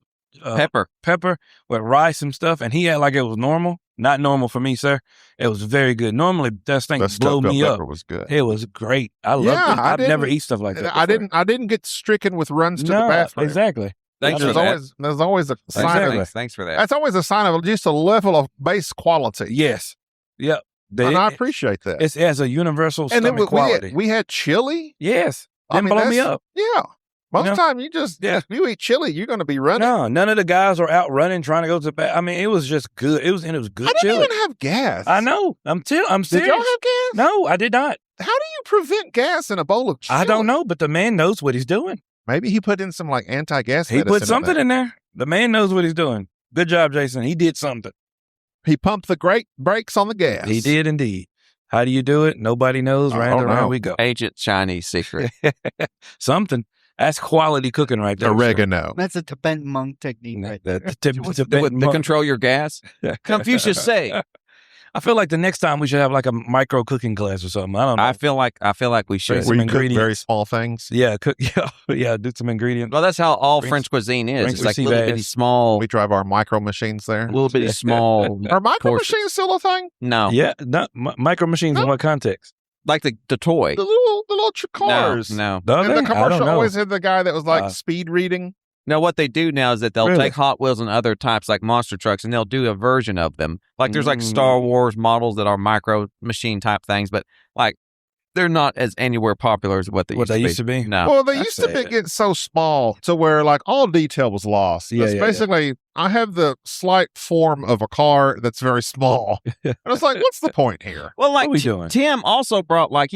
[SPEAKER 3] Pepper.
[SPEAKER 4] with rice and stuff, and he had like it was normal. Not normal for me, sir. It was very good. Normally, that thing
[SPEAKER 2] The
[SPEAKER 4] blow
[SPEAKER 2] stuffed
[SPEAKER 4] me
[SPEAKER 2] pepper
[SPEAKER 4] up.
[SPEAKER 2] was good.
[SPEAKER 4] It was great. I loved
[SPEAKER 2] Yeah,
[SPEAKER 4] it.
[SPEAKER 2] I
[SPEAKER 4] I've never
[SPEAKER 2] didn't-
[SPEAKER 4] eat stuff like that.
[SPEAKER 2] I
[SPEAKER 4] before.
[SPEAKER 2] didn't get stricken with runs to the
[SPEAKER 4] No,
[SPEAKER 2] bathroom.
[SPEAKER 4] exactly.
[SPEAKER 3] Thanks for
[SPEAKER 2] There's
[SPEAKER 3] that.
[SPEAKER 2] always a sign
[SPEAKER 4] Exactly.
[SPEAKER 2] of
[SPEAKER 3] Thanks for that.
[SPEAKER 2] that's always a sign of just a level of base quality.
[SPEAKER 4] Yes. Yep.
[SPEAKER 2] And I appreciate that.
[SPEAKER 4] It has a universal
[SPEAKER 2] And then
[SPEAKER 4] stomach quality.
[SPEAKER 2] we had chili.
[SPEAKER 4] Yes.
[SPEAKER 2] I
[SPEAKER 4] Didn't
[SPEAKER 2] mean,
[SPEAKER 4] blow me
[SPEAKER 2] that's-
[SPEAKER 4] up.
[SPEAKER 2] Yeah. Most
[SPEAKER 4] You
[SPEAKER 2] of
[SPEAKER 4] know?
[SPEAKER 2] the time you eat chili, you're going to be running.
[SPEAKER 4] No, none of the guys were out running trying to go to the bath. I mean, it was just good. It was good
[SPEAKER 2] I didn't
[SPEAKER 4] chili.
[SPEAKER 2] even have gas.
[SPEAKER 4] I know. I'm serious.
[SPEAKER 2] Did y'all have gas?
[SPEAKER 4] No, I did not.
[SPEAKER 2] How do you prevent gas in a bowl of chili?
[SPEAKER 4] I don't know, but the man knows what he's doing.
[SPEAKER 2] Maybe he put in some like anti-gas.
[SPEAKER 4] He put
[SPEAKER 2] medicine
[SPEAKER 4] something
[SPEAKER 2] there.
[SPEAKER 4] in there. The man knows what he's doing. Good job, Jason. He did something.
[SPEAKER 2] He pumped the great brakes on the gas.
[SPEAKER 4] He did indeed. How do you do it? Nobody knows.
[SPEAKER 2] I
[SPEAKER 4] Round
[SPEAKER 2] don't
[SPEAKER 4] and round
[SPEAKER 2] know.
[SPEAKER 4] we go.
[SPEAKER 3] Agent Chinese secret.
[SPEAKER 4] Something. That's quality cooking right there.
[SPEAKER 2] Oregano.
[SPEAKER 5] That's a Tibetan monk technique right there.
[SPEAKER 3] to control your gas. Confucius say.
[SPEAKER 4] I feel like the next time we should have like a micro cooking class or something. I don't know.
[SPEAKER 3] I feel like we should.
[SPEAKER 4] Some
[SPEAKER 2] Where you cook very
[SPEAKER 4] ingredients.
[SPEAKER 2] small things.
[SPEAKER 4] Yeah, cook. Yeah, do some ingredients.
[SPEAKER 3] Well, that's how all
[SPEAKER 4] Rinse-
[SPEAKER 3] French cuisine is.
[SPEAKER 4] rinse
[SPEAKER 3] It's like
[SPEAKER 4] your
[SPEAKER 3] little
[SPEAKER 4] sea
[SPEAKER 3] bitty
[SPEAKER 4] bass.
[SPEAKER 3] small,
[SPEAKER 2] We drive our micro machines there.
[SPEAKER 3] little bitty small.
[SPEAKER 2] Are micro
[SPEAKER 3] portions.
[SPEAKER 2] machines still a thing?
[SPEAKER 3] No,
[SPEAKER 4] Yeah, not micro machines in
[SPEAKER 2] No.
[SPEAKER 4] what context?
[SPEAKER 3] like the toy.
[SPEAKER 2] The little cars.
[SPEAKER 3] No.
[SPEAKER 4] Do
[SPEAKER 2] And
[SPEAKER 4] they?
[SPEAKER 2] the
[SPEAKER 4] I don't
[SPEAKER 2] commercial
[SPEAKER 4] know.
[SPEAKER 2] always had the guy that was like
[SPEAKER 4] Uh,
[SPEAKER 2] speed reading.
[SPEAKER 3] No, what they do now is that they'll
[SPEAKER 4] Really?
[SPEAKER 3] take Hot Wheels and other types like monster trucks, and they'll do a version of them. Like there's like Star Wars models that are micro machine type things, but like they're not as anywhere popular as what they used to be. No.
[SPEAKER 2] Well, they
[SPEAKER 4] that's
[SPEAKER 2] used to
[SPEAKER 4] sad.
[SPEAKER 2] get so small to where like all detail was lost.
[SPEAKER 4] Yeah,
[SPEAKER 2] It's
[SPEAKER 4] yeah,
[SPEAKER 2] basically, I have the slight form of a car that's very small. And it's like, what's the point here?
[SPEAKER 3] Well, like
[SPEAKER 4] What we doing?
[SPEAKER 3] Tim also bought like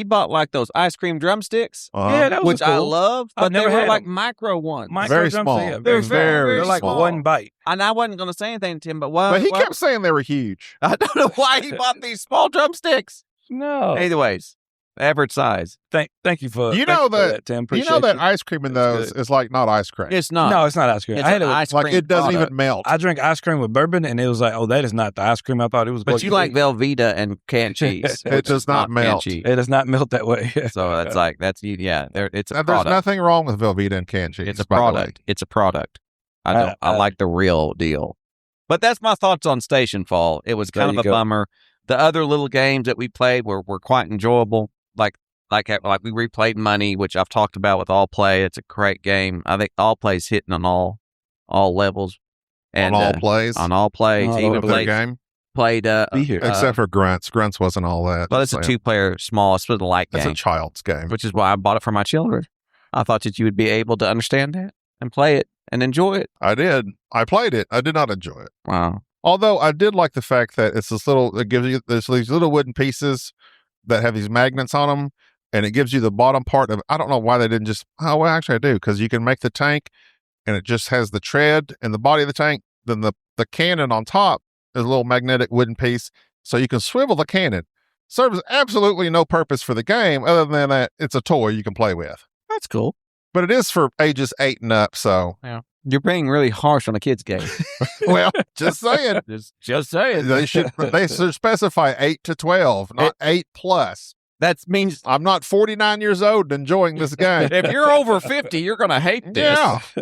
[SPEAKER 3] those ice cream drumsticks,
[SPEAKER 4] Yeah, that was
[SPEAKER 3] which I
[SPEAKER 4] cool.
[SPEAKER 3] love,
[SPEAKER 4] I've
[SPEAKER 3] but they
[SPEAKER 4] never
[SPEAKER 3] were
[SPEAKER 4] had
[SPEAKER 3] like
[SPEAKER 4] them.
[SPEAKER 3] micro ones.
[SPEAKER 4] Micro
[SPEAKER 2] Very
[SPEAKER 4] drumsticks,
[SPEAKER 2] small.
[SPEAKER 4] yeah,
[SPEAKER 2] They're very
[SPEAKER 4] They're like
[SPEAKER 2] small.
[SPEAKER 4] one bite.
[SPEAKER 3] And I wasn't going to say anything to Tim, but why?
[SPEAKER 2] But he
[SPEAKER 3] why-
[SPEAKER 2] kept saying they were huge.
[SPEAKER 3] I don't know why he bought these small drumsticks.
[SPEAKER 4] No.
[SPEAKER 3] Anyways, average size.
[SPEAKER 4] Thank you for
[SPEAKER 2] You
[SPEAKER 4] thank
[SPEAKER 2] know
[SPEAKER 4] for
[SPEAKER 2] that-
[SPEAKER 4] Tim.
[SPEAKER 2] You
[SPEAKER 4] Appreciate
[SPEAKER 2] know that ice cream in
[SPEAKER 4] That's
[SPEAKER 2] those
[SPEAKER 4] good.
[SPEAKER 2] is like not ice cream.
[SPEAKER 3] It's not.
[SPEAKER 4] No, it's not ice cream.
[SPEAKER 3] It's
[SPEAKER 4] I had
[SPEAKER 3] an
[SPEAKER 4] a,
[SPEAKER 3] ice
[SPEAKER 2] like
[SPEAKER 3] cream
[SPEAKER 2] it doesn't
[SPEAKER 3] product.
[SPEAKER 2] even melt.
[SPEAKER 4] I drink ice cream with bourbon, and it was like, oh, that is not the ice cream I thought it was.
[SPEAKER 3] But you like Velveeta and canned cheese.
[SPEAKER 2] It
[SPEAKER 3] which
[SPEAKER 2] does
[SPEAKER 3] is
[SPEAKER 2] not
[SPEAKER 3] canned
[SPEAKER 2] melt.
[SPEAKER 3] cheese.
[SPEAKER 4] It does not melt that way.
[SPEAKER 3] So that's like it's a
[SPEAKER 2] Now, there's
[SPEAKER 3] product.
[SPEAKER 2] nothing wrong with Velveeta and canned cheese.
[SPEAKER 3] It's a
[SPEAKER 2] by the way.
[SPEAKER 3] product. It's a product. I like the real deal. But that's my thoughts on Stationfall. It was
[SPEAKER 4] There
[SPEAKER 3] kind
[SPEAKER 4] you
[SPEAKER 3] of a
[SPEAKER 4] go.
[SPEAKER 3] bummer. The other little games that we played were quite enjoyable. Like we replayed Money, which I've talked about with All Play. It's a great game. I think All Play's hitting on all levels and
[SPEAKER 2] on all plays.
[SPEAKER 3] on all plays.
[SPEAKER 4] On all
[SPEAKER 3] Even
[SPEAKER 2] of their
[SPEAKER 3] played
[SPEAKER 2] game,
[SPEAKER 4] Be here.
[SPEAKER 2] except for Grunts. Grunts wasn't all that.
[SPEAKER 3] well, it's a
[SPEAKER 2] Just saying.
[SPEAKER 3] 2-player small. It's a light
[SPEAKER 2] It's
[SPEAKER 3] game,
[SPEAKER 2] a child's game.
[SPEAKER 3] which is why I bought it for my children. I thought that you would be able to understand that and play it and enjoy it.
[SPEAKER 2] I did. I played it. I did not enjoy it.
[SPEAKER 3] Wow.
[SPEAKER 2] Although I did like the fact that it's this little. It gives you there's these little wooden pieces that have these magnets on them, and it gives you the bottom part of. I don't know why they didn't just. Oh, well, actually, I do because you can make the tank, and it just has the tread and the body of the tank. Then the cannon on top is a little magnetic wooden piece, so you can swivel the cannon. Serves absolutely no purpose for the game other than that it's a toy you can play with.
[SPEAKER 3] That's cool.
[SPEAKER 2] But it is for ages 8 and up, so.
[SPEAKER 3] Yeah. You're being really harsh on a kid's game.
[SPEAKER 2] Well, just saying.
[SPEAKER 3] Just saying.
[SPEAKER 2] They should specify 8 to 12, not 8 plus.
[SPEAKER 3] That means
[SPEAKER 2] I'm not 49 years old and enjoying this game.
[SPEAKER 3] if you're over 50, you're going to hate this.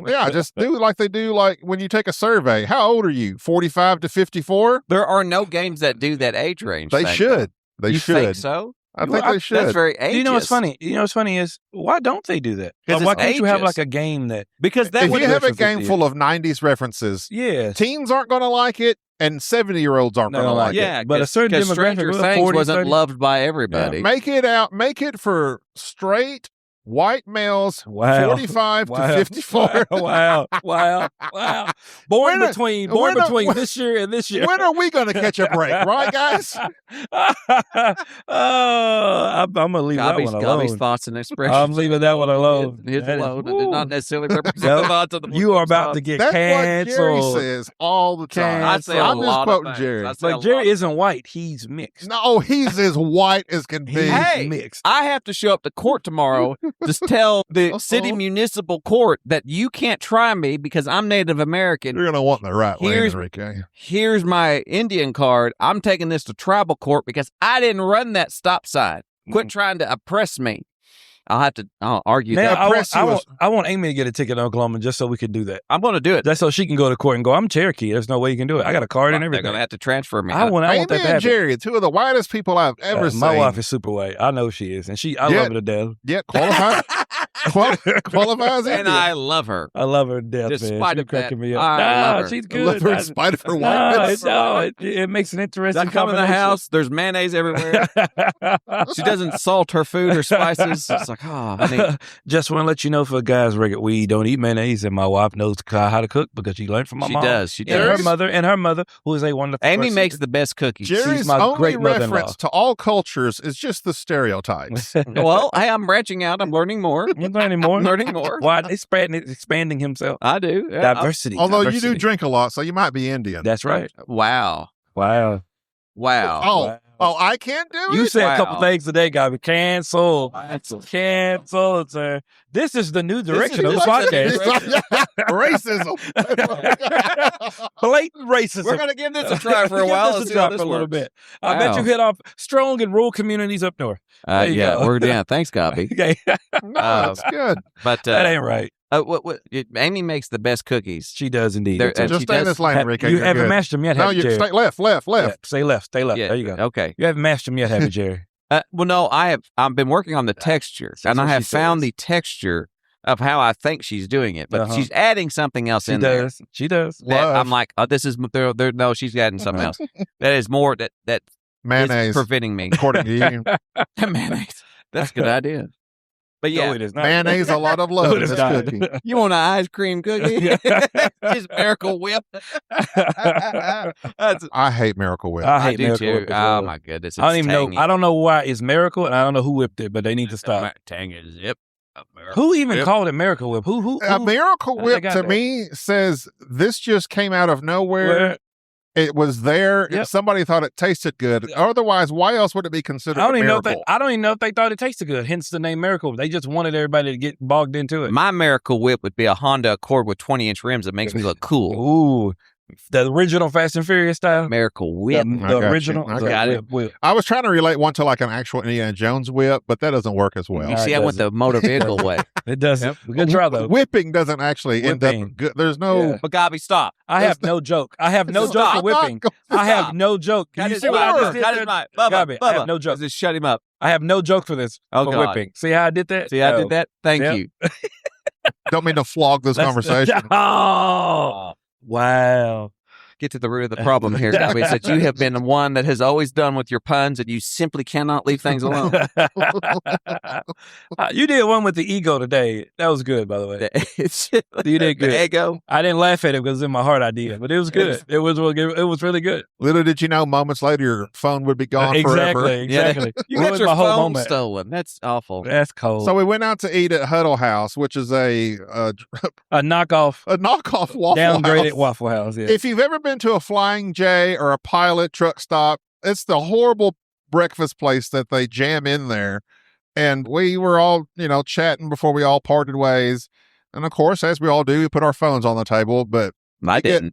[SPEAKER 2] Yeah. Just do like they do like when you take a survey. How old are you? 45 to 54?
[SPEAKER 3] There are no games that do that age range.
[SPEAKER 2] They should. They
[SPEAKER 3] you
[SPEAKER 2] should.
[SPEAKER 3] Think so?
[SPEAKER 2] I think they should.
[SPEAKER 3] That's very ageist.
[SPEAKER 4] You know what's funny? What's funny is why don't they do that?
[SPEAKER 3] Because
[SPEAKER 4] why can't you have like a game that
[SPEAKER 3] because that
[SPEAKER 2] if
[SPEAKER 3] would
[SPEAKER 2] you have a game full of 90s references, teens aren't going to like it, and 70-year-olds aren't going to like it.
[SPEAKER 3] Yeah,
[SPEAKER 4] but a certain demographic,
[SPEAKER 3] Stranger Things wasn't loved by everybody.
[SPEAKER 2] Yeah. Make it for straight white males, 45 to 54.
[SPEAKER 4] Wow. Born between this year and this year.
[SPEAKER 2] When are we going to catch a break, right, guys?
[SPEAKER 4] I'm going to leave that one alone.
[SPEAKER 3] Gobby's thoughts and expressions.
[SPEAKER 4] I'm leaving that one alone.
[SPEAKER 3] It's alone. It did not necessarily represent the thoughts of the
[SPEAKER 4] You are about to get canceled.
[SPEAKER 2] That's what Jerry says all the time.
[SPEAKER 3] I say I'm
[SPEAKER 2] just quoting Jerry.
[SPEAKER 4] But Jerry isn't white. He's mixed.
[SPEAKER 2] No, he's as white as can be.
[SPEAKER 3] Hey,
[SPEAKER 4] mixed.
[SPEAKER 3] I have to show up to court tomorrow to tell the city municipal court that you can't try me because I'm Native American.
[SPEAKER 2] You're going to want the right way, Enrique.
[SPEAKER 3] Here's my Indian card. I'm taking this to tribal court because I didn't run that stop sign. Quit trying to oppress me. I'll argue
[SPEAKER 4] Man,
[SPEAKER 3] that.
[SPEAKER 4] I want Amy to get a ticket in Oklahoma just so we can do that.
[SPEAKER 3] I'm going to do it.
[SPEAKER 4] That's so she can go to court and go, I'm Cherokee. There's no way you can do it. I got a card and everything.
[SPEAKER 3] They're going to have to transfer me.
[SPEAKER 4] I want that to happen.
[SPEAKER 2] Jerry, two of the whitest people I've ever seen.
[SPEAKER 4] My wife is super white. I know she is. And I love her to death.
[SPEAKER 2] Yeah, qualifies
[SPEAKER 3] and I love her.
[SPEAKER 4] I love her to death,
[SPEAKER 3] Despite
[SPEAKER 4] man. She's cracking me up.
[SPEAKER 3] I love her.
[SPEAKER 4] She's good.
[SPEAKER 2] I love her in spite of her whiteness.
[SPEAKER 4] It makes an interesting
[SPEAKER 3] I come in the house, there's mayonnaise everywhere. She doesn't salt her food or spices. It's like, honey.
[SPEAKER 4] Just want to let you know for guys, we don't eat mayonnaise, and my wife knows how to cook because she learned from my mom.
[SPEAKER 3] She does.
[SPEAKER 4] And her mother, who is a wonderful
[SPEAKER 3] Amy
[SPEAKER 4] person.
[SPEAKER 3] makes the best cookies.
[SPEAKER 2] Jerry's
[SPEAKER 4] She's my
[SPEAKER 2] only
[SPEAKER 4] great mother-in-law.
[SPEAKER 2] reference to all cultures is just the stereotypes.
[SPEAKER 3] Well, hey, I'm branching out. I'm learning more.
[SPEAKER 4] You're learning more.
[SPEAKER 3] I'm learning more.
[SPEAKER 4] Why? Expanding himself.
[SPEAKER 3] I do. Yeah,
[SPEAKER 4] Diversity.
[SPEAKER 2] Although you do drink a lot, so you might be Indian.
[SPEAKER 4] That's right.
[SPEAKER 3] Wow.
[SPEAKER 2] Oh, I can't do it?
[SPEAKER 4] You said a couple things today, guy. Cancel, sir. This is the new direction of the podcast.
[SPEAKER 2] Racism.
[SPEAKER 4] Blatant racism.
[SPEAKER 3] We're going to give this a try for a while.
[SPEAKER 4] Let's try for a little bit. I bet you hit off strong in rural communities up north.
[SPEAKER 3] We're down. Thanks, Gobby.
[SPEAKER 4] Okay.
[SPEAKER 2] No, that's good.
[SPEAKER 3] But
[SPEAKER 4] that ain't right.
[SPEAKER 3] Amy makes the best cookies.
[SPEAKER 4] She does indeed.
[SPEAKER 2] Just stay in this lane, Enrique.
[SPEAKER 4] You haven't mashed them yet, have you, Jerry?
[SPEAKER 2] Stay left.
[SPEAKER 4] Yeah, stay left.
[SPEAKER 3] Yeah,
[SPEAKER 4] there you go.
[SPEAKER 3] Okay.
[SPEAKER 4] You haven't mashed them yet, have you, Jerry?
[SPEAKER 3] Well, no, I've been working on the texture, and I have found the texture of how I think she's doing it, but she's adding something else in there.
[SPEAKER 4] She does.
[SPEAKER 3] I'm like, this is no, she's adding something else. That is more that
[SPEAKER 2] mayonnaise
[SPEAKER 3] is preventing me.
[SPEAKER 2] According to you,
[SPEAKER 3] mayonnaise. That's a good idea. But yeah,
[SPEAKER 4] no, it is not.
[SPEAKER 2] Mayonnaise, a lot of love.
[SPEAKER 4] No, it is not.
[SPEAKER 3] You want an ice cream cookie? Just Miracle Whip.
[SPEAKER 2] I hate Miracle Whip.
[SPEAKER 4] I hate
[SPEAKER 3] do
[SPEAKER 4] Miracle
[SPEAKER 3] too.
[SPEAKER 4] Whip. Well.
[SPEAKER 3] Oh my goodness!
[SPEAKER 4] I don't even know. I don't know why it's Miracle, and I don't know who whipped it, but they need to stop.
[SPEAKER 3] Tang is zip.
[SPEAKER 4] Who even called it Miracle Whip? Who?
[SPEAKER 2] A Miracle Whip to me says this just came out of nowhere. It was there. Yep. Somebody thought it tasted good. Otherwise, why else would it be considered? I don't even
[SPEAKER 4] know if they thought it tasted good. Hence the name Miracle. They just wanted everybody to get bogged into it.
[SPEAKER 3] My Miracle Whip would be a Honda Accord with 20-inch rims that makes me look cool.
[SPEAKER 4] Ooh. The original Fast and Furious style?
[SPEAKER 3] Miracle Whip.
[SPEAKER 4] The original.
[SPEAKER 3] Whip.
[SPEAKER 2] I was trying to relate one to like an actual Indiana Jones whip, but that doesn't work as well.
[SPEAKER 3] You see, I went the motor vehicle way.
[SPEAKER 4] It doesn't. Good try, though.
[SPEAKER 2] Whipping doesn't actually end up good. There's no...
[SPEAKER 3] Yeah. But Gobby, stop.
[SPEAKER 4] I have no joke. I have no joke for whipping. I have no joke.
[SPEAKER 3] You see what I just did?
[SPEAKER 4] Gobby, I have no joke.
[SPEAKER 3] Just shut him up.
[SPEAKER 4] I have no joke for this. For whipping. See how I did that?
[SPEAKER 3] See, I did that? Thank you.
[SPEAKER 2] Don't mean to flog this conversation.
[SPEAKER 4] Oh, wow.
[SPEAKER 3] Get to the root of the problem here, Gobby. Is that you have been one that has always done with your puns, and you simply cannot leave things alone.
[SPEAKER 4] You did one with the ego today. That was good, by the way. You did good.
[SPEAKER 3] The ego.
[SPEAKER 4] I didn't laugh at it because it was in my heart idea, but it was good. It was really good.
[SPEAKER 2] Little did you know, moments later, your phone would be gone forever.
[SPEAKER 4] Exactly.
[SPEAKER 3] You got your phone stolen. That's awful.
[SPEAKER 4] That's cold.
[SPEAKER 2] So we went out to eat at Huddle House, which is a
[SPEAKER 4] knockoff
[SPEAKER 2] Waffle
[SPEAKER 4] downgraded
[SPEAKER 2] House.
[SPEAKER 4] Waffle House. Yeah.
[SPEAKER 2] If you've ever been to a Flying J or a Pilot truck stop, it's the horrible breakfast place that they jam in there. And we were all, chatting before we all parted ways. And of course, as we all do, we put our phones on the table, but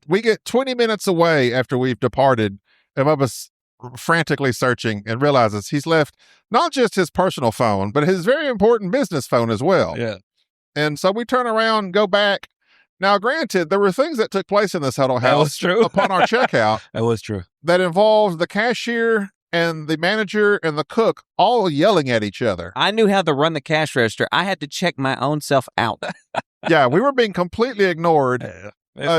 [SPEAKER 2] we get 20 minutes away after we've departed, and Bubba's frantically searching and realizes he's left not just his personal phone, but his very important business phone as well.
[SPEAKER 4] Yeah.
[SPEAKER 2] And so we turn around, go back. Now, granted, there were things that took place in this Huddle
[SPEAKER 4] That was
[SPEAKER 2] house
[SPEAKER 4] true.
[SPEAKER 2] upon our checkout
[SPEAKER 4] That was true.
[SPEAKER 2] that involved the cashier and the manager and the cook all yelling at each other.
[SPEAKER 3] I knew how to run the cash register. I had to check my own self out.
[SPEAKER 2] Yeah, we were being completely ignored.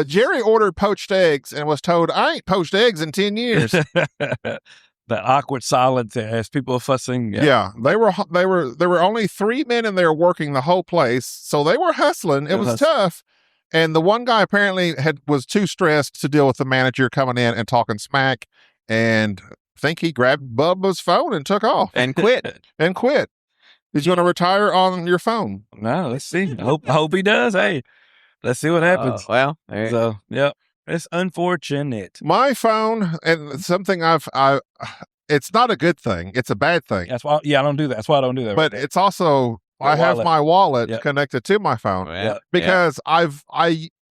[SPEAKER 2] Jerry ordered poached eggs and was told, I ain't poached eggs in 10 years.
[SPEAKER 4] The awkward silence as people are fussing.
[SPEAKER 2] Yeah, there were only 3 men in there working the whole place, so they were hustling. It was tough. And the one guy apparently was too stressed to deal with the manager coming in and talking smack, and I think he grabbed Bubba's phone and took off.
[SPEAKER 3] And quit.
[SPEAKER 2] He's going to retire on your phone.
[SPEAKER 4] No, let's see. I hope he does. Hey, let's see what happens. It's unfortunate.
[SPEAKER 2] My phone, and something it's not a good thing. It's a bad thing.
[SPEAKER 4] That's why. Yeah, I don't do that. That's why I don't do that.
[SPEAKER 2] But it's also I have my wallet connected to my phone because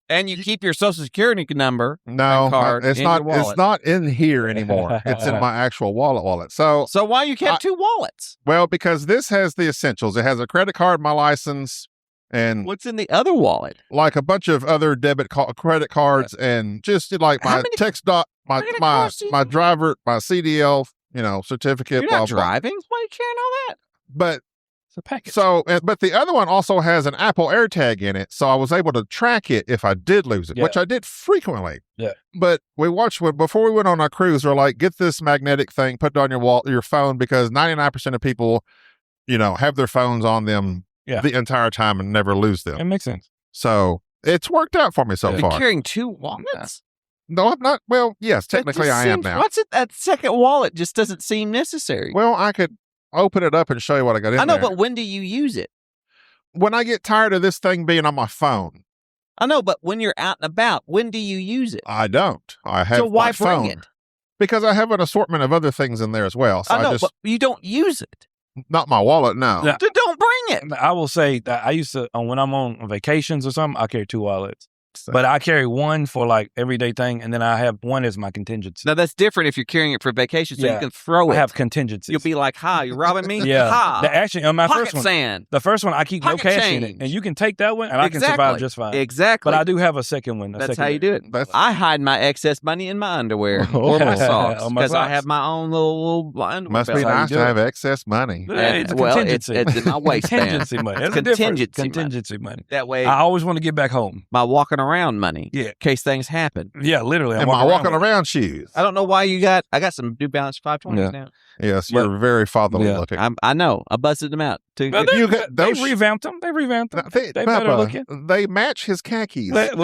[SPEAKER 3] and you keep your social security number.
[SPEAKER 2] No,
[SPEAKER 3] card
[SPEAKER 2] it's
[SPEAKER 3] in
[SPEAKER 2] not.
[SPEAKER 3] your wallet.
[SPEAKER 2] It's not in here anymore. It's in my actual wallet. So
[SPEAKER 3] why you kept two wallets?
[SPEAKER 2] Well, because this has the essentials. It has a credit card, my license, and
[SPEAKER 3] what's in the other wallet?
[SPEAKER 2] Like a bunch of other credit cards, and just like my my driver, my CDL, certificate.
[SPEAKER 3] You're not driving. Why are you carrying all that?
[SPEAKER 2] But
[SPEAKER 4] it's a package.
[SPEAKER 2] So, but the other one also has an Apple AirTag in it, so I was able to track it if I did lose it, which I did frequently.
[SPEAKER 4] Yeah.
[SPEAKER 2] But we watched before we went on our cruise. We're like, get this magnetic thing, put it on your phone, because 99% of people, have their phones on them the entire time and never lose them.
[SPEAKER 4] It makes sense.
[SPEAKER 2] So it's worked out for me so far.
[SPEAKER 3] You're carrying two wallets?
[SPEAKER 2] No, I'm not. Well, yes, technically I am now.
[SPEAKER 3] What's it? That second wallet just doesn't seem necessary.
[SPEAKER 2] Well, I could open it up and show you what I got in there.
[SPEAKER 3] I know, but when do you use it?
[SPEAKER 2] When I get tired of this thing being on my phone.
[SPEAKER 3] I know, but when you're out and about, when do you use it?
[SPEAKER 2] I don't. I have
[SPEAKER 3] so why
[SPEAKER 2] my phone.
[SPEAKER 3] bring it?
[SPEAKER 2] Because I have an assortment of other things in there as well. So
[SPEAKER 3] I know, but you don't use it.
[SPEAKER 2] Not my wallet, no.
[SPEAKER 3] So don't bring it.
[SPEAKER 4] I will say that I used to, when I'm on vacations or something, I carry two wallets. But I carry one for like everyday thing, and then I have one as my contingency.
[SPEAKER 3] Now that's different if you're carrying it for vacation, so you can throw it.
[SPEAKER 4] I have contingencies.
[SPEAKER 3] You'll be like, "Hi, you robbing me?"
[SPEAKER 4] Yeah.
[SPEAKER 3] Ha.
[SPEAKER 4] Actually, on my
[SPEAKER 3] Pocket
[SPEAKER 4] first one,
[SPEAKER 3] sand.
[SPEAKER 4] The first one I keep no cash in it, and you can take that one, and I can survive just fine.
[SPEAKER 3] Exactly.
[SPEAKER 4] But I do have a second one.
[SPEAKER 3] That's how you do it. I hide my excess money in my underwear or my socks because I have my own little underwear.
[SPEAKER 2] Must be nice to have excess money.
[SPEAKER 4] It's a contingency.
[SPEAKER 3] It's in my waistband.
[SPEAKER 4] Contingency money.
[SPEAKER 3] It's
[SPEAKER 4] contingency money.
[SPEAKER 3] That way,
[SPEAKER 4] I always want to get back home.
[SPEAKER 3] My walking around money.
[SPEAKER 2] Yeah.
[SPEAKER 3] In case things happen.
[SPEAKER 4] Yeah, literally.
[SPEAKER 2] And my walking around shoes.
[SPEAKER 3] I don't know why I got some New Balance 520s now.
[SPEAKER 2] Yes, you're very fatherly looking.
[SPEAKER 3] I know. I busted them out too.
[SPEAKER 4] They revamped them. They better looking.
[SPEAKER 2] They match his khakis.
[SPEAKER 4] But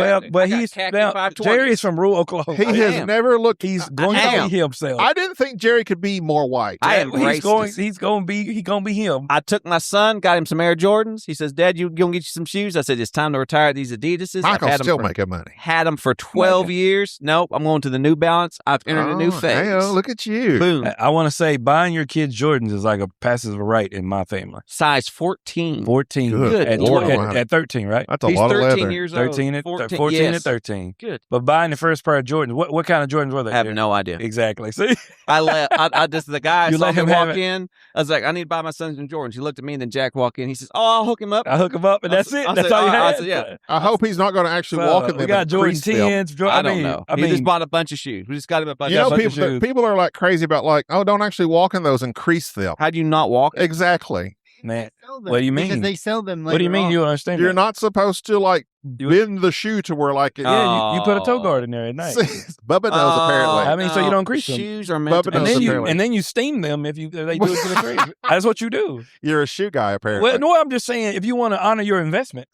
[SPEAKER 4] Jerry is from rural Oklahoma.
[SPEAKER 2] He has never looked.
[SPEAKER 4] He's going to be himself.
[SPEAKER 2] I didn't think Jerry could be more white.
[SPEAKER 4] He's going to be him.
[SPEAKER 3] I took my son, got him some Air Jordans. He says, "Dad, you gonna get you some shoes?" I said, "It's time to retire these Adidas's."
[SPEAKER 2] Michael's still making money.
[SPEAKER 3] Had them for 12 years. Nope, I'm going to the New Balance. I've entered a new phase.
[SPEAKER 2] Hey, look at you.
[SPEAKER 3] Boom.
[SPEAKER 4] I want to say buying your kids Jordans is like a passive right in my family.
[SPEAKER 3] Size 14.
[SPEAKER 4] 14.
[SPEAKER 2] Good.
[SPEAKER 4] At 13, right?
[SPEAKER 2] That's a lot of leather.
[SPEAKER 3] 13 years old.
[SPEAKER 4] 14 and 13.
[SPEAKER 3] Good.
[SPEAKER 4] But buying the first pair of Jordans, what kind of Jordans were they?
[SPEAKER 3] I have no idea.
[SPEAKER 4] Exactly. See?
[SPEAKER 3] I just, the guy
[SPEAKER 4] You
[SPEAKER 3] saw
[SPEAKER 4] let
[SPEAKER 3] him
[SPEAKER 4] him have
[SPEAKER 3] walk in. I was like, I need to buy my son some Jordans. He looked at me and then Jack walked in. He says, "Oh, I'll hook him up."
[SPEAKER 4] I hook him up and that's it. That's all you had?
[SPEAKER 3] I said, yeah.
[SPEAKER 2] I hope he's not going to actually walk in there.
[SPEAKER 4] We got Jordan 10s.
[SPEAKER 3] I don't know. He just bought a bunch of shoes. We just got him a bunch of shoes.
[SPEAKER 2] People are like crazy about like, oh, don't actually walk in those and crease them.
[SPEAKER 3] How do you not walk?
[SPEAKER 2] Exactly.
[SPEAKER 4] Man, what do you mean?
[SPEAKER 5] Because they sell them later
[SPEAKER 4] What do you mean
[SPEAKER 5] on.
[SPEAKER 4] you don't understand
[SPEAKER 2] You're
[SPEAKER 4] that?
[SPEAKER 2] not supposed to like bend the shoe to where like...
[SPEAKER 4] Yeah, you put a toe guard in there at night.
[SPEAKER 2] Bubba knows apparently.
[SPEAKER 4] I mean, so you don't crease them.
[SPEAKER 3] Shoes are meant to
[SPEAKER 2] Bubba
[SPEAKER 3] be.
[SPEAKER 4] And then you steam them if they do it to the crease. That's what you do.
[SPEAKER 2] You're a shoe guy apparently.
[SPEAKER 4] Well, no, I'm just saying if you want to honor your investment.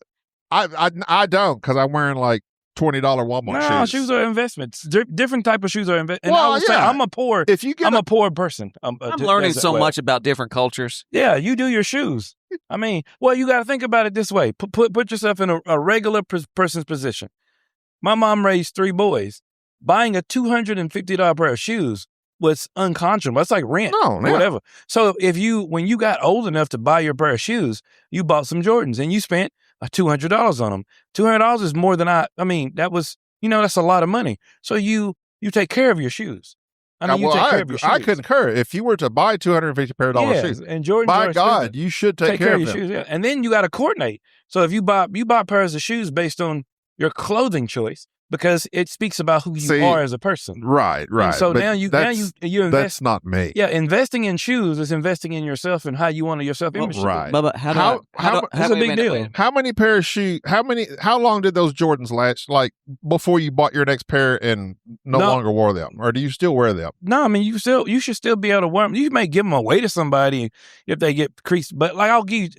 [SPEAKER 2] I don't, because I'm wearing like $20 Walmart shoes.
[SPEAKER 4] No, shoes are investments. Different type of shoes are investments.
[SPEAKER 2] Well,
[SPEAKER 4] I would say I'm a poor. I'm a poor person.
[SPEAKER 3] I'm learning so much about different cultures.
[SPEAKER 4] Yeah, you do your shoes. I mean, well, you got to think about it this way. Put yourself in a regular person's position. My mom raised 3 boys. Buying a $250 pair of shoes was unconscionable. It's like rent or whatever. So when you got old enough to buy your pair of shoes, you bought some Jordans and you spent $200 on them. $200 is more than that was, that's a lot of money. So you take care of your shoes. You take care of your shoes.
[SPEAKER 2] I concur. If you were to buy $250 pair of shoes,
[SPEAKER 4] and Jordans,
[SPEAKER 2] by God, you should take care of your
[SPEAKER 4] shoes. Yeah. And then you got to coordinate. So if you buy pairs of shoes based on your clothing choice, because it speaks about who you are as a person.
[SPEAKER 2] Right.
[SPEAKER 4] And so
[SPEAKER 2] but
[SPEAKER 4] now you invest.
[SPEAKER 2] That's not me.
[SPEAKER 4] Yeah, investing in shoes is investing in yourself and how you want your self-image.
[SPEAKER 2] Right.
[SPEAKER 3] But
[SPEAKER 4] that's a big deal.
[SPEAKER 2] How many pairs of shoes? How long did those Jordans last? Like before you bought your next pair and no longer wore them, or do you still wear them?
[SPEAKER 4] No, you should still be able to wear them. You may give them away to somebody if they get creased. But like I'll give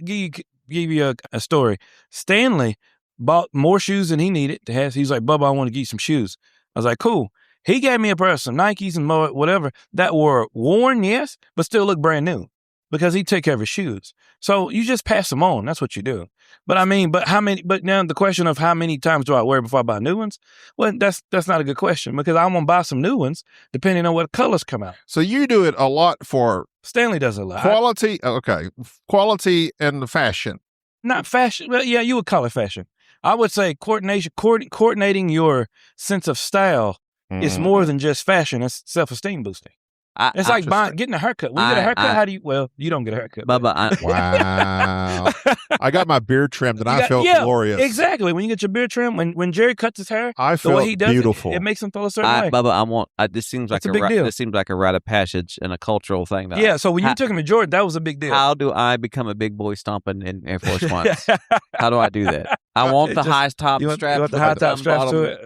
[SPEAKER 4] you a story. Stanley bought more shoes than he needed to have. He's like, Bubba, I want to get you some shoes. I was like, cool. He gave me a pair of some Nikes and whatever that were worn, yes, but still look brand new because he took care of his shoes. So you just pass them on. That's what you do. But now the question of how many times do I wear before I buy new ones? Well, that's not a good question because I'm going to buy some new ones depending on what colors come out.
[SPEAKER 2] So you do it a lot for
[SPEAKER 4] Stanley does a lot.
[SPEAKER 2] Quality. Quality and fashion.
[SPEAKER 4] Not fashion. Well, yeah, you would call it fashion. I would say coordinating your sense of style is more than just fashion. It's self-esteem boosting. It's like getting a haircut. When you get a haircut, you don't get a haircut.
[SPEAKER 3] Bubba,
[SPEAKER 2] wow. I got my beard trimmed and I felt glorious.
[SPEAKER 4] Exactly. When you get your beard trimmed, when Jerry cuts his hair,
[SPEAKER 2] I felt
[SPEAKER 4] the way he does
[SPEAKER 2] beautiful.
[SPEAKER 4] It makes him feel a certain way.
[SPEAKER 3] Bubba, this seems like
[SPEAKER 4] a big deal.
[SPEAKER 3] This seems like a rite of passage and a cultural thing.
[SPEAKER 4] Yeah. So when you took him to Jordan, that was a big deal.
[SPEAKER 3] How do I become a big boy stomping in Air Force Ones? How do I do that? I want the high top strap.
[SPEAKER 4] You want the high top straps to it?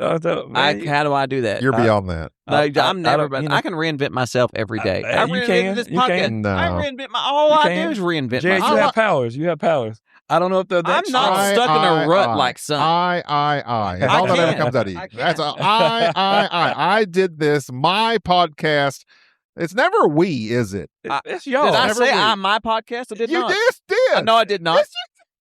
[SPEAKER 3] How do I do that?
[SPEAKER 2] You're beyond that.
[SPEAKER 3] I'm never. I can reinvent myself every day.
[SPEAKER 4] You can.
[SPEAKER 3] This podcast. I reinvent all I do is reinvent
[SPEAKER 4] Jerry,
[SPEAKER 3] myself.
[SPEAKER 4] You have powers. I don't know if they're that
[SPEAKER 3] I'm not stuck in a rut like some.
[SPEAKER 2] All that ever comes out of you. That's I did this. My podcast. It's never we, is it?
[SPEAKER 4] It's y'all.
[SPEAKER 3] Did I say I'm my podcast? I did not.
[SPEAKER 2] You just did.
[SPEAKER 3] No, I did not.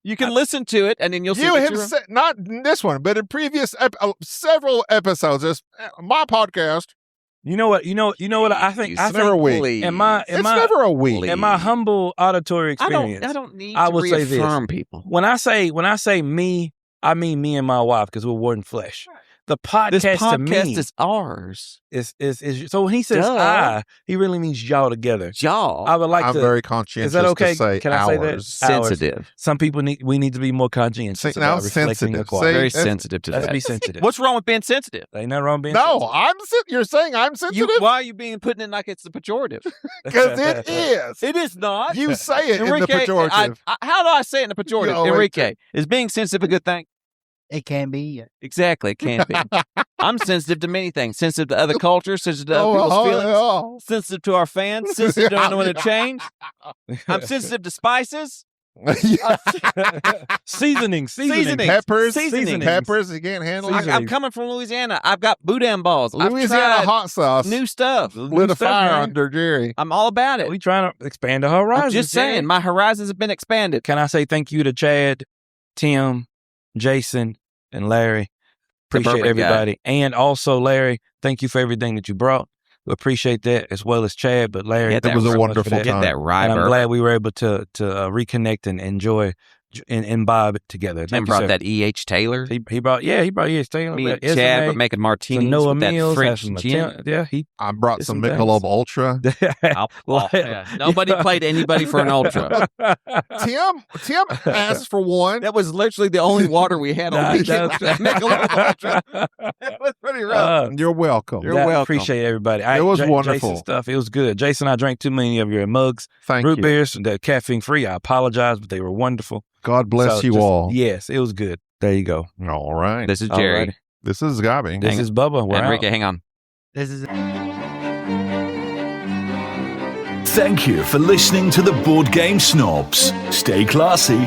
[SPEAKER 3] You can listen to it, and then you'll see.
[SPEAKER 2] You have said, not this one, but in previous several episodes. It's my podcast.
[SPEAKER 4] You know what? I think.
[SPEAKER 2] It's never a we.
[SPEAKER 4] It's
[SPEAKER 2] never a we.
[SPEAKER 4] In my humble auditory experience,
[SPEAKER 3] I don't need to reaffirm people.
[SPEAKER 4] When I say me, I mean me and my wife because we're one flesh. The podcast to me
[SPEAKER 3] is ours.
[SPEAKER 4] Is so when he says I, he really means y'all together.
[SPEAKER 3] Y'all.
[SPEAKER 4] I would like
[SPEAKER 2] I'm very conscientious.
[SPEAKER 4] Is that okay?
[SPEAKER 2] To say
[SPEAKER 4] Can I say that?
[SPEAKER 3] Sensitive.
[SPEAKER 4] Some people we need to be more conscientious.
[SPEAKER 2] Now sensitive.
[SPEAKER 3] Very sensitive to that.
[SPEAKER 4] Let's be sensitive.
[SPEAKER 3] What's wrong with being sensitive?
[SPEAKER 4] Ain't nothing wrong with being sensitive.
[SPEAKER 2] You're saying I'm sensitive?
[SPEAKER 3] Why are you putting it like it's the pejorative?
[SPEAKER 2] Because it is.
[SPEAKER 3] It is not.
[SPEAKER 2] You say it Enrique, in the pejorative.
[SPEAKER 3] How do I say it in the pejorative? Enrique, is being sensitive a good thing?
[SPEAKER 5] It can be. Yeah.
[SPEAKER 3] Exactly, it can be. I'm sensitive to many things. Sensitive to other cultures, sensitive to other people's feelings, sensitive to our fans, sensitive to knowing to change. I'm sensitive to spices.
[SPEAKER 4] Seasoning.
[SPEAKER 2] Peppers. You can't handle it.
[SPEAKER 3] I'm coming from Louisiana. I've got boudin balls.
[SPEAKER 2] Louisiana hot sauce.
[SPEAKER 3] New stuff.
[SPEAKER 2] Lit a fire under Jerry.
[SPEAKER 3] I'm all about it.
[SPEAKER 4] We trying to expand our horizons.
[SPEAKER 3] I'm just saying, my horizons have been expanded.
[SPEAKER 4] Can I say thank you to Chad, Tim, Jason, and Larry? Appreciate everybody. And also, Larry, thank you for everything that you brought. We appreciate that as well as Chad, but Larry,
[SPEAKER 2] it was a wonderful time.
[SPEAKER 3] Get that right.
[SPEAKER 4] And I'm glad we were able to reconnect and enjoy and imbibe it together.
[SPEAKER 3] And brought that E.H. Taylor.
[SPEAKER 4] He brought E.H. Taylor.
[SPEAKER 3] Me and Chad were making martinis
[SPEAKER 4] Noah
[SPEAKER 3] with that
[SPEAKER 4] Mills,
[SPEAKER 3] French gin.
[SPEAKER 2] I brought some Michelob Ultra.
[SPEAKER 3] Nobody played anybody for an Ultra.
[SPEAKER 2] Tim asked for one.
[SPEAKER 3] That was literally the only water we had on weekend. Michelob Ultra. It was pretty rough.
[SPEAKER 2] You're welcome.
[SPEAKER 3] You're welcome.
[SPEAKER 4] Appreciate everybody.
[SPEAKER 2] It was wonderful.
[SPEAKER 4] Jason stuff. It was good. Jason, I drank too many of your mugs.
[SPEAKER 2] Thank
[SPEAKER 4] root
[SPEAKER 2] you.
[SPEAKER 4] beers, the caffeine free. I apologize, but they were wonderful.
[SPEAKER 2] God bless you all.
[SPEAKER 4] Yes, it was good. There you go.
[SPEAKER 2] All right.
[SPEAKER 3] This is Jerry.
[SPEAKER 4] Right.
[SPEAKER 2] This is Gabi.
[SPEAKER 4] This is Bubba. We're
[SPEAKER 3] Enrique,
[SPEAKER 4] out.
[SPEAKER 3] hang on.
[SPEAKER 5] This is.
[SPEAKER 1] Thank you for listening to the Board Game Snobs. Stay classy.